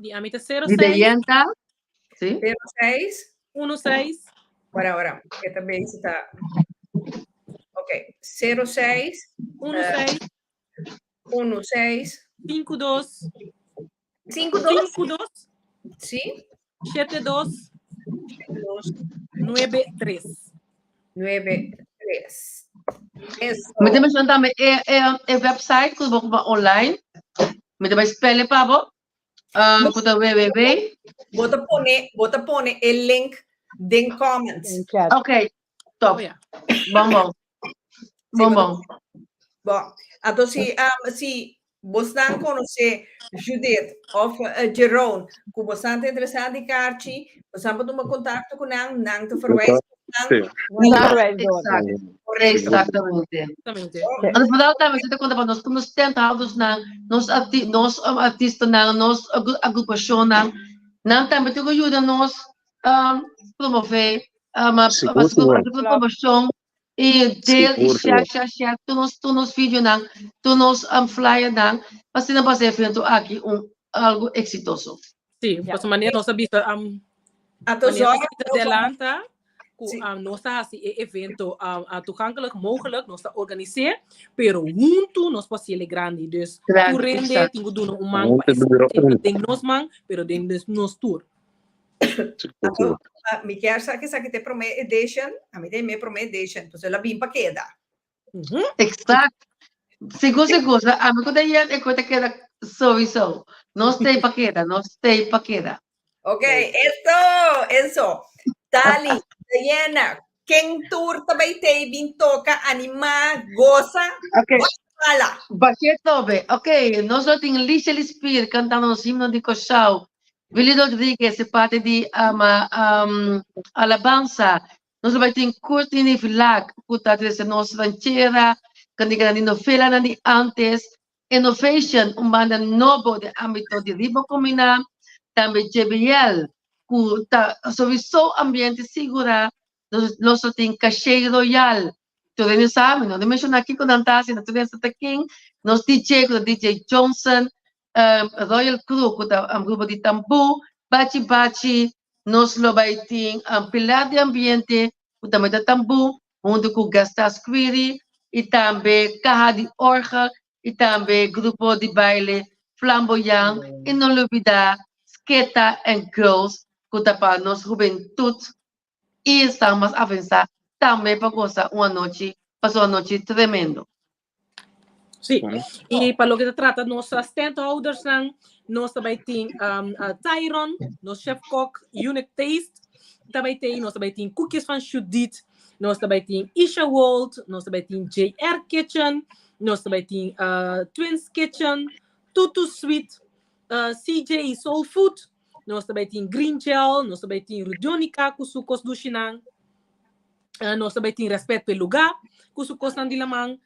Die amita Die de 06 Jenta. Sí. 06 16 Ahora, que también está. Ok, 06 16 16 52 52 Sí. 72 93. 93. Eso. Met hem dan met een website kun je online. Met hem spellen pabo. Kuda www. Bota pone el link den comments. Ok, top. Bom. Bom, então se você não conhece Judith ou Jerome, que você está interessado em Carchi, você pode tomar contato com ela, não te verwijzen. Exatamente. Ano padahal tayo sa kung dapat nos tentados na nos artista na nos agrupasyon na tayo to ajuda nos promover promoção e del e share tu nos vídeo nang tu nos flyer nang basta na basta evento aqui algo exitoso. Sí, pues maneira nossa vista adelanta nossa evento toegankelijk mogelijk nossa organiseer pero junto nos possible grande dus tu rende tingo doen man ding nos man pero ding nos tour. Mi quer que te promete edition, a mim me promete edition, então ela bem paqueda. Exato. Seguro, a mim quando é coisa que era sowieso. Nós tem paqueda. Ok, eso. Dali, Diana, quem tour também tem bem toca, anima, goza. Ok. Fala. Baquetobe, ok. Nós só tem Licia Spear cantando os himnos de Cochau. Willy Rodrigues é parte de alabança. Nós vai ter Courtney Villac, puta de nossa ranchera, candidato de novela de antes, Innovation, banda novo de âmbito de Ribo Comina, também JBL, que tá sowieso ambiente segura, nós tem Cachê Royal. Todo mundo sabe, não mencionar aqui com Antasi, não tem aqui, nós DJ com DJ Johnson, Royal Crew, com o grupo de Tambu, Bachi, nós lo vai ter pilar de ambiente, com também da Tambu, junto com Gastas Query, e também Caja de Orga, e também grupo de baile Flamboyant, e não olvidar Sketa and Girls, com para nós juventude, e estamos a avançar também para gozar passou uma noite tremendo. Sí, y para lo que se trata, nuestros tenthouders, nós também tem Tyron, nosso chef cook, Unique Taste, também tem, nós também tem cookies van Judith, nós também tem Isha World, nós também tem JR Kitchen, nós também tem Twins Kitchen, Tutu Sweet, CJ Soul Food, nós também tem Green Gel, nós também tem Rudionica, com sucos do Chinang, nós também tem Respeito pelo Lugar, com sucos de Lamang,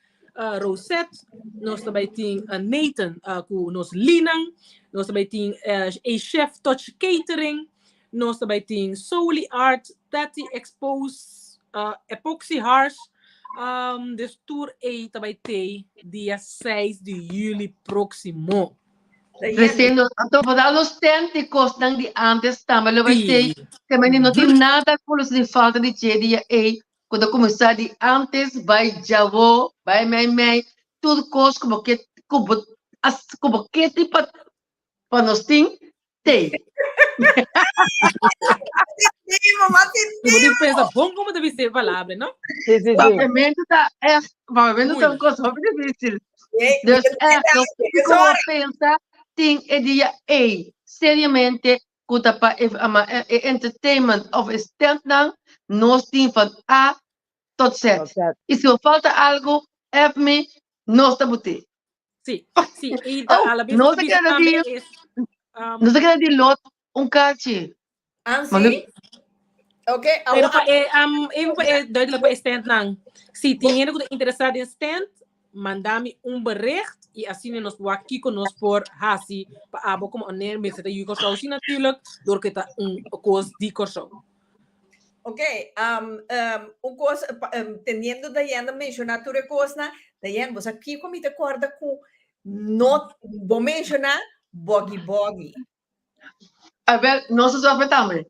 Rosette, nós também tem Nathan, com nos Linang, nós também tem a Chef Touch Catering, nós também tem Souli Art, Tati Expose, Epoxy Harsh, de tour E também tem dia 6 de julho próximo. Recién, então, vou dar os técnicos de antes também, eu vai ter, também não tem nada com os de falta de dia E, quando começar de antes, vai Javo, vai Mei, tudo coisa como que tipo para nós tem. Você pensa, bom como deve ser a palavra, não? Sim. Pagamento tá uma coisa muito difícil. Deus como pensa, tem dia E, seriamente, quando para entertainment of stand nós temos van A tot Z. E se falta algo, help me, nós estamos botando. Sim. E a vez não se queda de lot kaartje. Sim? Ok. Pero duidelijk bij stand lang. Se tem gente interessado em stand, manda-me bericht e assim nós vamos aqui conosco por Hasi para abo como oner me seta yuko show sim natuurlijk door que tá coisa de corso. Ok, coisa teniendo Diana mencionar tu coisa, Diana, você aqui como te acorda com não vou mencionar bogi. A ver, nós só apertamos.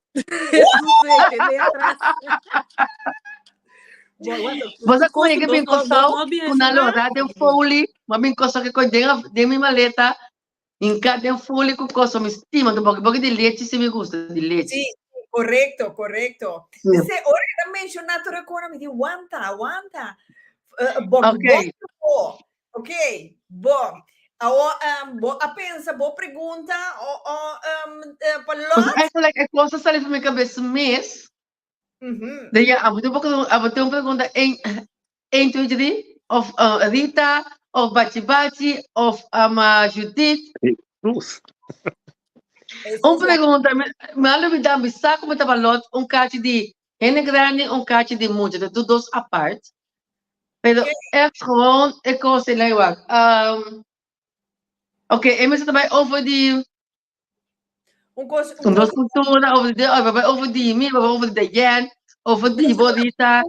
Você conhece bem coisa, uma lora de folha, mas bem coisa que coisa de minha maleta, em cada folha com coisa me estima, um pouco de leite se me gusta de leite. Sim, correto. Você ora mencionar tu coisa me diz aguanta. Ok, bom. A pensa, boa pergunta, Mas eigenlijk a coisa saiu na minha cabeça mês. Daí a ter uma pergunta em Twitter, of Rita, of Bati, of Judith. Uma pergunta, me dá me saco me tava lot kaartje de hele grande, kaartje de muito, de dois apart. Pero é gewoon, ik kon ze leuk. Oké, en we zitten bij over die cultuur, over die meer, over de yen, over die bodita.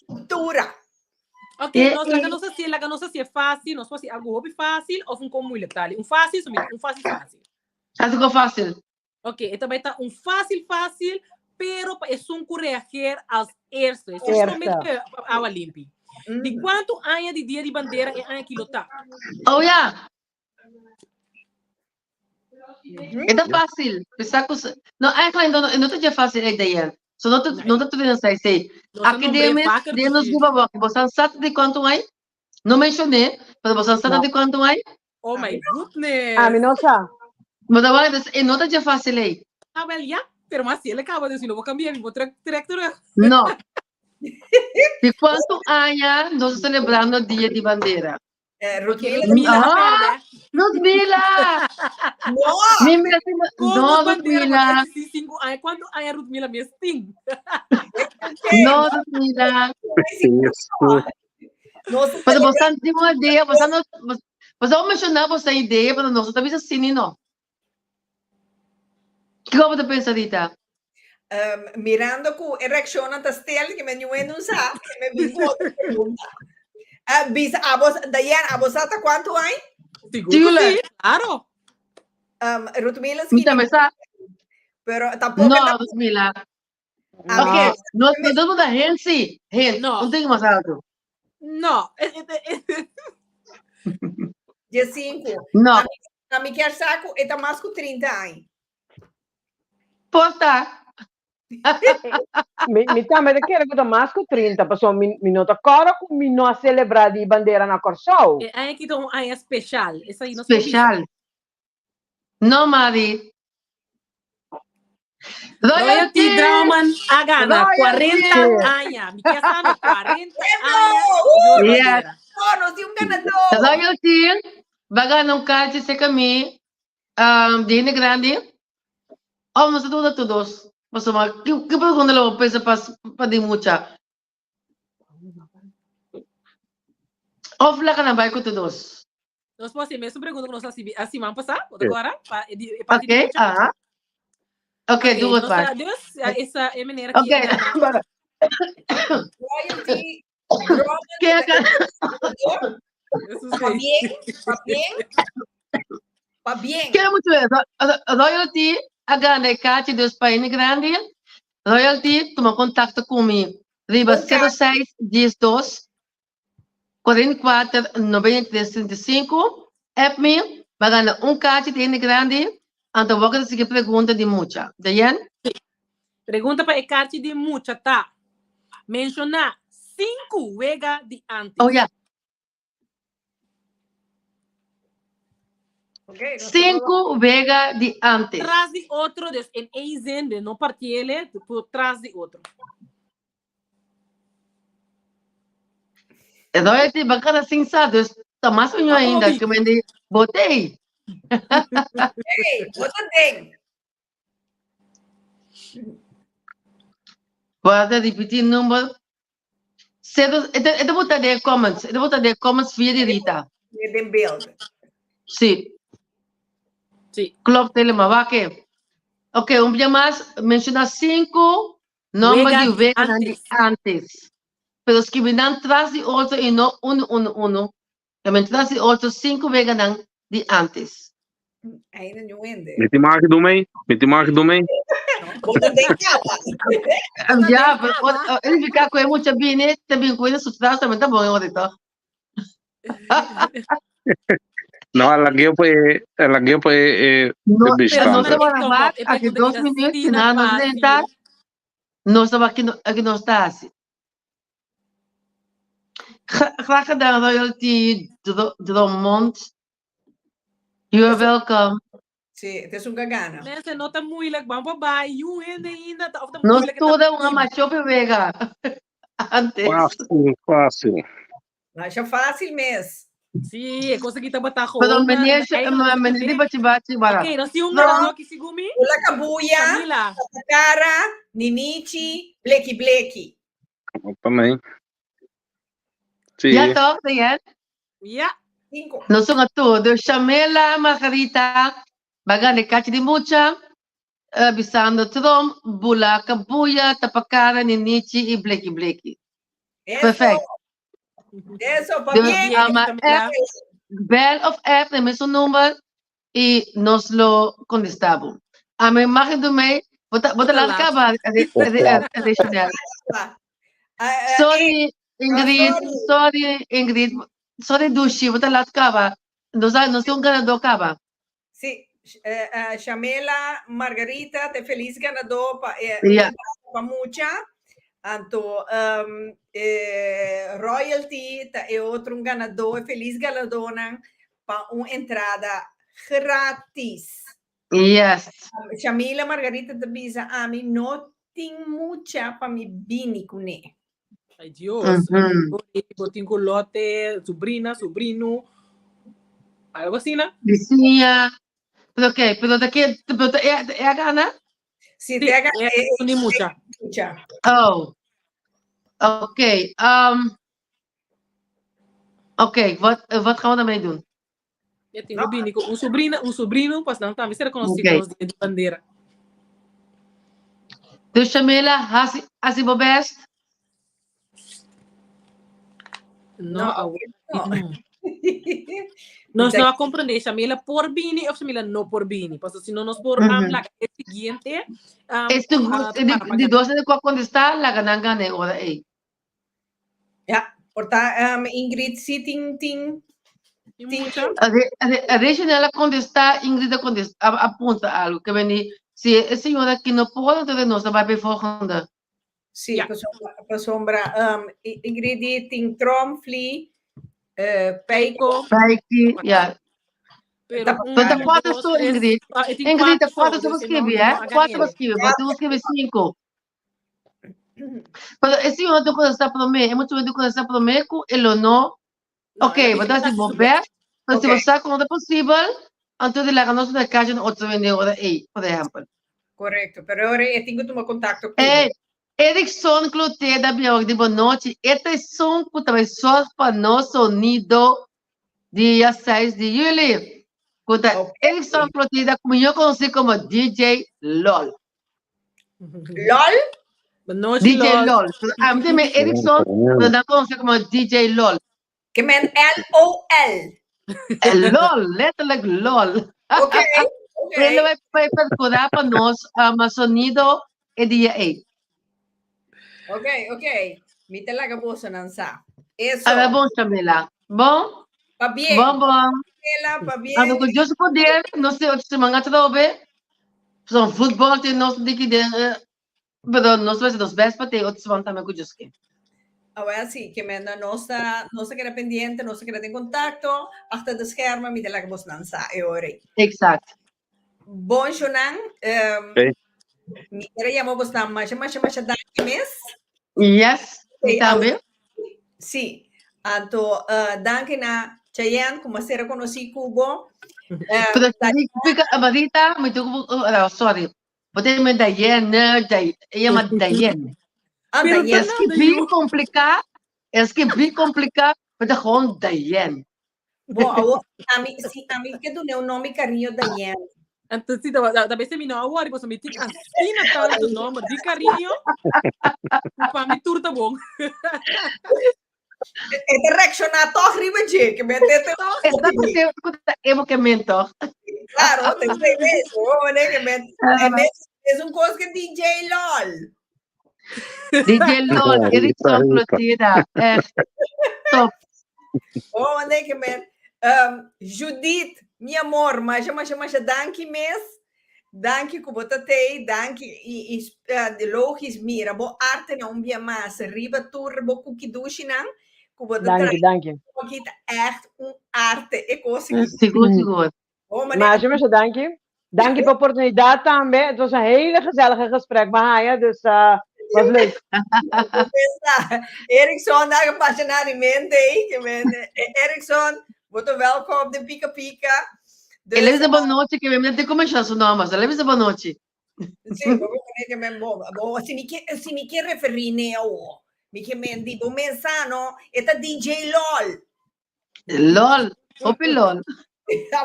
Cultura. Ok, não sei se é fácil, não sei se é algo fácil ou um como muito tal. Fácil. Algo fácil. Ok, então vai estar fácil, pero é reagir aos eerste. Isso é somente a limpi. De quanto anos de dia de bandeira é ano que lutar? Oh, yeah. É fácil. Não, eigenlijk não é fácil a ideia. Só não te sei. Academias, de nos guba, você sabe de quanto é? Não mencionei, mas você sabe de quanto é? Oh my goodness. Minosa. Mas agora não é fácil aí. Ah, well, yeah. Pero mas ele acaba de dizer, não vou cambiar, vou diretor. Não. De quanto anos nós estamos celebrando o Dia de Bandeira? Ludmila. Ludmila! Não, Ludmila. Quando a Ludmila me sting? Não, Ludmila. Mas você tem uma ideia, você vai mencionar você ideia para nós, talvez assim, não? O que você pensa, Rita? Mirando com reação a Tastel, que me não sabe, que me viu outra pergunta. Diana, a você está quanto aí? Seguro, claro. Ludmila, sim. Pero tampoco. No, Ludmila. Ok, no estamos da gente, não tem mais alto. Não. Dia 5. Não. Na minha saco, está mais com 30 anos. Porta. Mi também quero que mais com 30, pessoal, mi não tá coro com mi não celebrar de bandeira na Corsol. É que então é especial, essa aí não especial. Não, Mari. Royalty Drauman Agana, 40 Royalty. años. Mi casa no 40 Bravo! años. Yes. Oh, nos dio un ganador. Royalty, baga nung kati sa kami, dini grande. Oh, mas tudo todos. Mas que pergunta lo pensa pa di mucha. Ofla ka na ba ko todos? Nós podemos mesmo perguntar que nós assim vamos passar agora para Okay, okay, do it pa. Deus essa é maneira que Okay. Royalty. Kaya ka. Pa bien. Pa bien. Pa bien. Kaya mo royalty, agana kati dos pa ini grande. Royalty, toma contato comigo. Riba 06 12 44 93 35. App me, bagana kati de ini grande. Anta boca se que pergunta de mucha. Dayan? Pergunta para Ecarte de mucha, tá? Mencionar 5 vega de antes. Oh, yeah. Okay, 5 vega de antes. Traz de outro, en eisen, de não partiele, por trás de outro. Royalty, bacana assim, sabe? Tomás sonho ainda, que me de botei. Hey, bota ding. Pode repetir número. Ito botar de comments. Ito botar de comments via de Rita. De beeld. Sí. Sí. Klopt helemaal. Wacht. Oké, un día más. Menciona 5 nombres de vega antes. Pero es que vienen tras de otro y no uno. Que me tras de otro 5 vega de antes. Ainda não ende. Met die maak do mee. Bota ding kapa. Ja, pero ele fica com muita bine, também com isso traz também tá bom, ahorita. No, lagyan po No, the pero no distance. se van a bajar aquí 2 minutos, si nada nos lenta, no se va aquí no está así. Graag gedaan, Royalty Drummond. You are welcome. Sí, het is un gagana. Mensen, não tá moeilijk, vamos para you ainda, tá Nos toda uma machope vega. Antes. Fácil. Acha fácil mesmo. Sim, é coisa que tá batendo. Pero menino bate. Ok, nós temos um que segumi. Ula Kabuya, Takara, Ninichi, Bleki. Também. Sim. Já tô, Diane? Já. 5. Nós somos todos. Chamela, Margarita, Bagane Cati de Mucha, Bisando Trom, Bula, Kabuya, Tapakara, Ninichi e Bleki. Perfeito. Eso, pa Deus bien. ama Bell of App, de mesmo número, e nós lo contestamos. A minha imagem do meio, bota lá acabar, adicional. Sorry, Ingrid. Sorry, Dushi, bota lá acabar. Nós temos ganador acaba. Sí, Shamela, Margarita, te feliz ganador pa mucha. Anto Royalty é outro ganador, feliz ganador para uma entrada grátis. Yes. Shamila Margarita te bisa a mim não tem muita para me bini com ele. Ai Deus, botin com lote, sobrino, algo assim, né? Vizinha. Pero daqui é a gana? Sim, é a gana. É muita. Oh, ok. Ok, wat gaan we daarmee doen? Eu tenho um sobrinho, pois não, talvez seja conhecido de bandeira. Dus Shamela, hasi bobest? Não. Nós não compreendemos, Shamela por bini ou Shamela não por bini. Porque se não nós por la seguinte... De 12 de quando está, la gananga agora aí. Ja, portanto, Ingrid sitting ting. A regional quando está, Ingrid quando aponta algo que vem se a senhora que não pode, então nós vai para volgende. Sim, para sombra, Ingrid ting trom, fli, peiko. Ja. Pero Então, quantas dos, tu, três, Ingrid? eu tenho Ingrid, quatro quantas só, eu vou desse não, escrever, não é? agarrei Quatro eu vou ele. escrever, mas eu vou escrever 5. Mas esse outro coisa está para mim, é muito muito coisa está para mim, com ele não. Não, Ok, ela mas fica assim, tá vou super. ver, mas se Ok, você quando é possível, então de lá nós na casa no outro vendeu hora aí, por exemplo. correcto. Pero ahora eu tenho que tomar contacto com É, Erickson Cloté da Biog de boa noite, este som que talvez só para nosso sonido dia 6 de julho. Kuta Erickson Cloté da como eu conheci como DJ LOL. LOL? Benoit DJ LOL. LOL. Amte me Erickson, mas da conhece como DJ LOL. Que men LOL. LOL, letterlijk LOL. Ok, Ele ok. vai percurar para nós o sonido e dia 8. Ok, ok. Mi te la que puedo nanza. Eso. Agora bom, Camila. Bom? Pa bien. Bom, bom. Camila, pa bien. Ano ko Diyos poder, não sei o que mga trobe. São futebol tem nós de que pero nós vai ser dos best para ter outros vão também com Diyos que. Ahora sí, que me no se queda pendiente, no se queda en contacto, hasta de schermen, mi te la que puedo nanza. E ora. Exact. Bom, Jonan. Okay. Mi queria llamar vos na mais daqui mes. Yes, Okay, também. Sim. Então, danke na Chayanne, como ser conhecido Cubo. Pero fica a Marita, me tocou, sorry. Pode me dar Diane, ela me Diane. Pero Es que bem complicar, es que bem complicar, mas gewoon Diane. Bom, a mim que tu não nome carinho Diane. Então, se da vez me não agora, depois me tic assim na tanto nome de carinho. Para mim tudo tá bom. É direcionar toch riba je, que me tete. É o que mentor. Claro, tem que ver isso, né, que me é um coisa que DJ LOL. DJ LOL, Erickson Clotilde, top. Oh, né, que me Judith, meu amor, mas danke mes. Danke ku botatei, danke de logisch mira, bo arte não via massa, riba tur bo kukidushi Dank je. Aqui echt arte, é coisa que... Seguro. Oh, Maar dank je. Dank je voor de opportuniteit também. Het was een hele gezellige gesprek met haar, dus was leuk. Erickson, daar apaixonadamente, Erickson, muito welkom op de Pica Pica. Ele avisa boa noite, que mesmo tem como achar seu nome, ele avisa boa noite. Sim, que me bom, se me quer referir neo, me que me digo mensano, eta DJ LOL. LOL, opi LOL.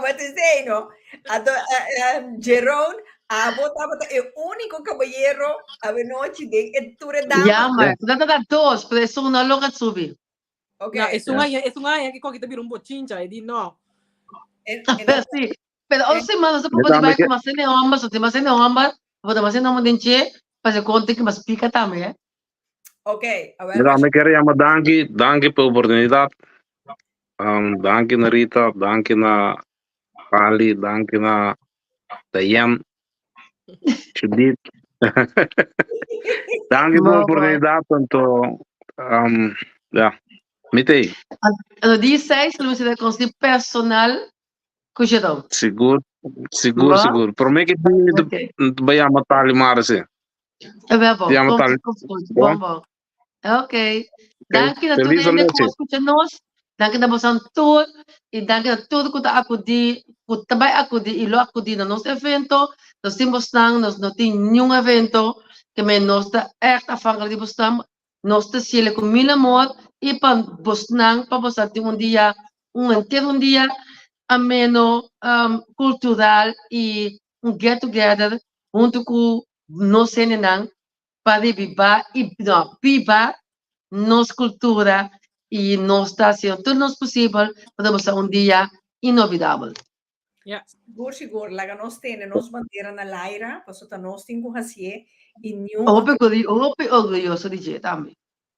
Mas te sei, no? Jerome, é o único caballero a noite de ture dama. Ja, maar dat er dos, pero eso no lo subir. Okay. No, es un año que coge te vira un bochincha y di no. Sí, pero hoy semana se puede ver como hacer neombas, o te más neombas, o te más neombas de enche, para que conte que más pica también. Okay, a ver. Mira, me quería llamar danke por la oportunidad. Danke na Rita, danke na Ali, danke na Diane, Judith. Danke por la oportunidad, tanto, ja, mitei. No dia 6, vamos ter conselho personal com geral. Seguro. Por mim que vai a matar ali assim. É bem bom. Bom. Ok. Danke na tudo que escuta nós. Danke na vossa tour e danke na tudo que está acudir, que também acudir e lo acudir no nosso evento. Nós temos nós não tem nenhum evento que nós está echt afhankelijk de Boston. Nós te cielo com mil amor e para Boston para você ter dia um dia ameno, cultural e get together junto com nós senenang para viver nossa cultura e nós está sendo tudo nos possível para você dia inovidável. Seguro, lá nós temos nos bandeira na Laira, para nós temos assim e nenhum. Orgulhoso de dizer também.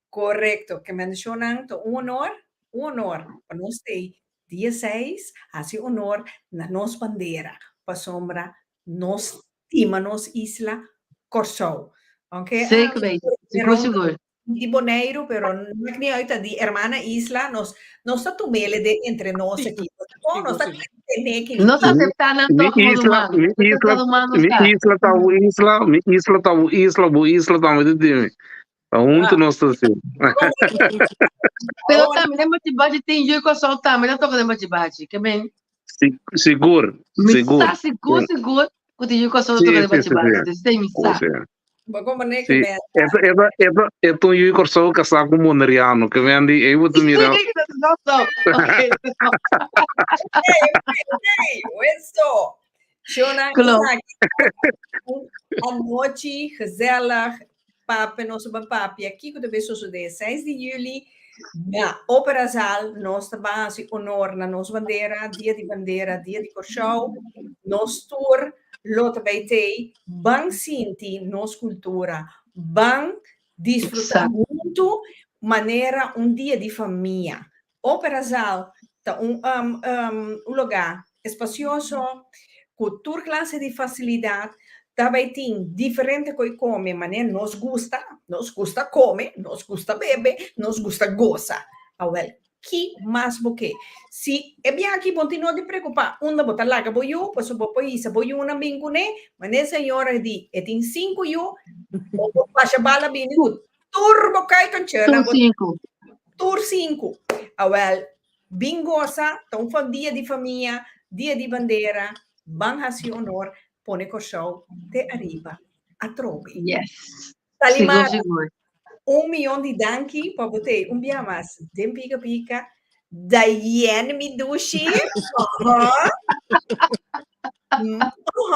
Correto, que mencionam um honor para nós ter dia 6, assim honor na nossa bandeira, para sombra nós tima nos isla Corsou, ok? Seguro. De Bonaire, pero não é que nem de hermana isla, nós está tumele de entre nós aqui, Oh, no está No se aceptan Mi todos como isla, humanos. mi isla, mi isla tá o isla, mi isla tá o isla, bu isla tá muito dime. Aonde nós está assim? Pero também é motivado tem jeito com sol também, não toca de motivado, que bem. Seguro, Me seguro. está seguro que tem jeito com sol Sim, toca de sim, sim, motivado. sim. Tem me está. Como nem que Sim. me. É tão eu que sou casado com Moneriano, que vem de eu vou mirar. Não sou. Ok. Isso. Shona, Claro. a noite, gezellig, papi, nosso papi, aqui que deve suceder 6 de julho, na Ópera Zaal, nossa base, honor na nossa bandeira, dia de show, nosso tour, Lota BT, bang sinti, nossa cultura, bang desfrutar muito, maneira, dia de família. Ópera Zaal, tá lugar espacioso, com toda classe de facilidade, também tem diferente coisa come, maneira nos gusta come, nos gusta bebe, nos gusta goza. Well, que mais porque se é bem aqui continua de preocupar, onde botar lá que boiu, pois o país boiu na bingune, mas nessa senhora de tem 5 eu, o baixa bala bem turbo cai com chela, tur 5. Well, bingosa, então foi dia de família, dia de bandeira, banha-se honor, pone show de arriba a trove. Yes. Talimar, Seguro. 1 milhão de danki para botar dia mais, dem pica, daí me duche,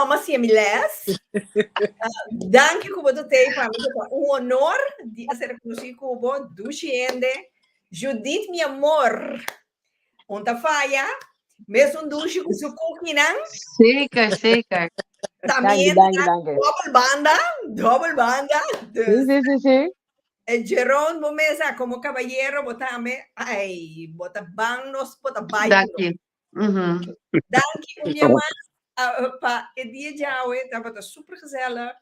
mas se miles, danki que botei para mim, honor de ser conhecido como duchiende, Judith, meu amor, onta faia, mesmo duche com seu coquinão. Seca. Também Danke. double banda. Sí. Jerome Bomesa, como caballero, botame, bota banos, bota baixo. Daqui. Danke, minha mãe, para o dia de hoje, estava super gezellig.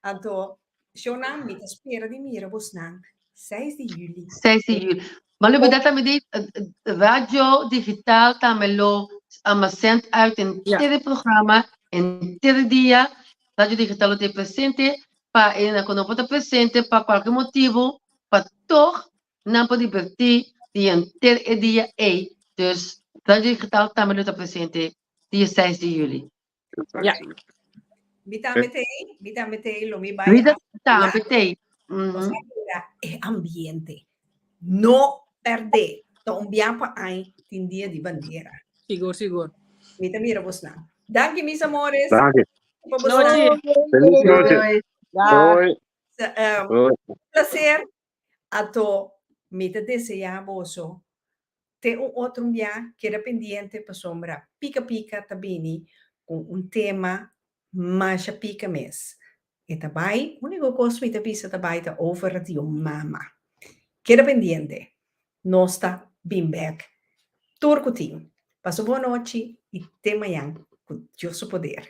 Então, Shona, me espera de mira, Bosnan, 6 de julho. 6 de julho. Maar we dat met radio digital também lo zendt uit in ieder programma in ieder dia. Radio digital te presente para quando pode presente para qualquer motivo para toch não pode divertir dia inteiro dia Dus radio digital também lo te presente dia 6 de julho. Ja. Vitamete, lo mi vai. Vitamete. É ambiente. Não perder. Então, para aí, tem dia de bandeira. Seguro. Mita mira vos não. Danke, mis amores. Danke. Feliz noite. Oi. Prazer. Ato, mita desejar vos. Tem outro dia que era pendente para sombra. Pica tabini com tema mais pica mes. E também, o único coisa que pisa também é over de mama. Queda pendiente. Nós está bem back. Turcutinho. Passo boa noite e até amanhã com Deus o poder.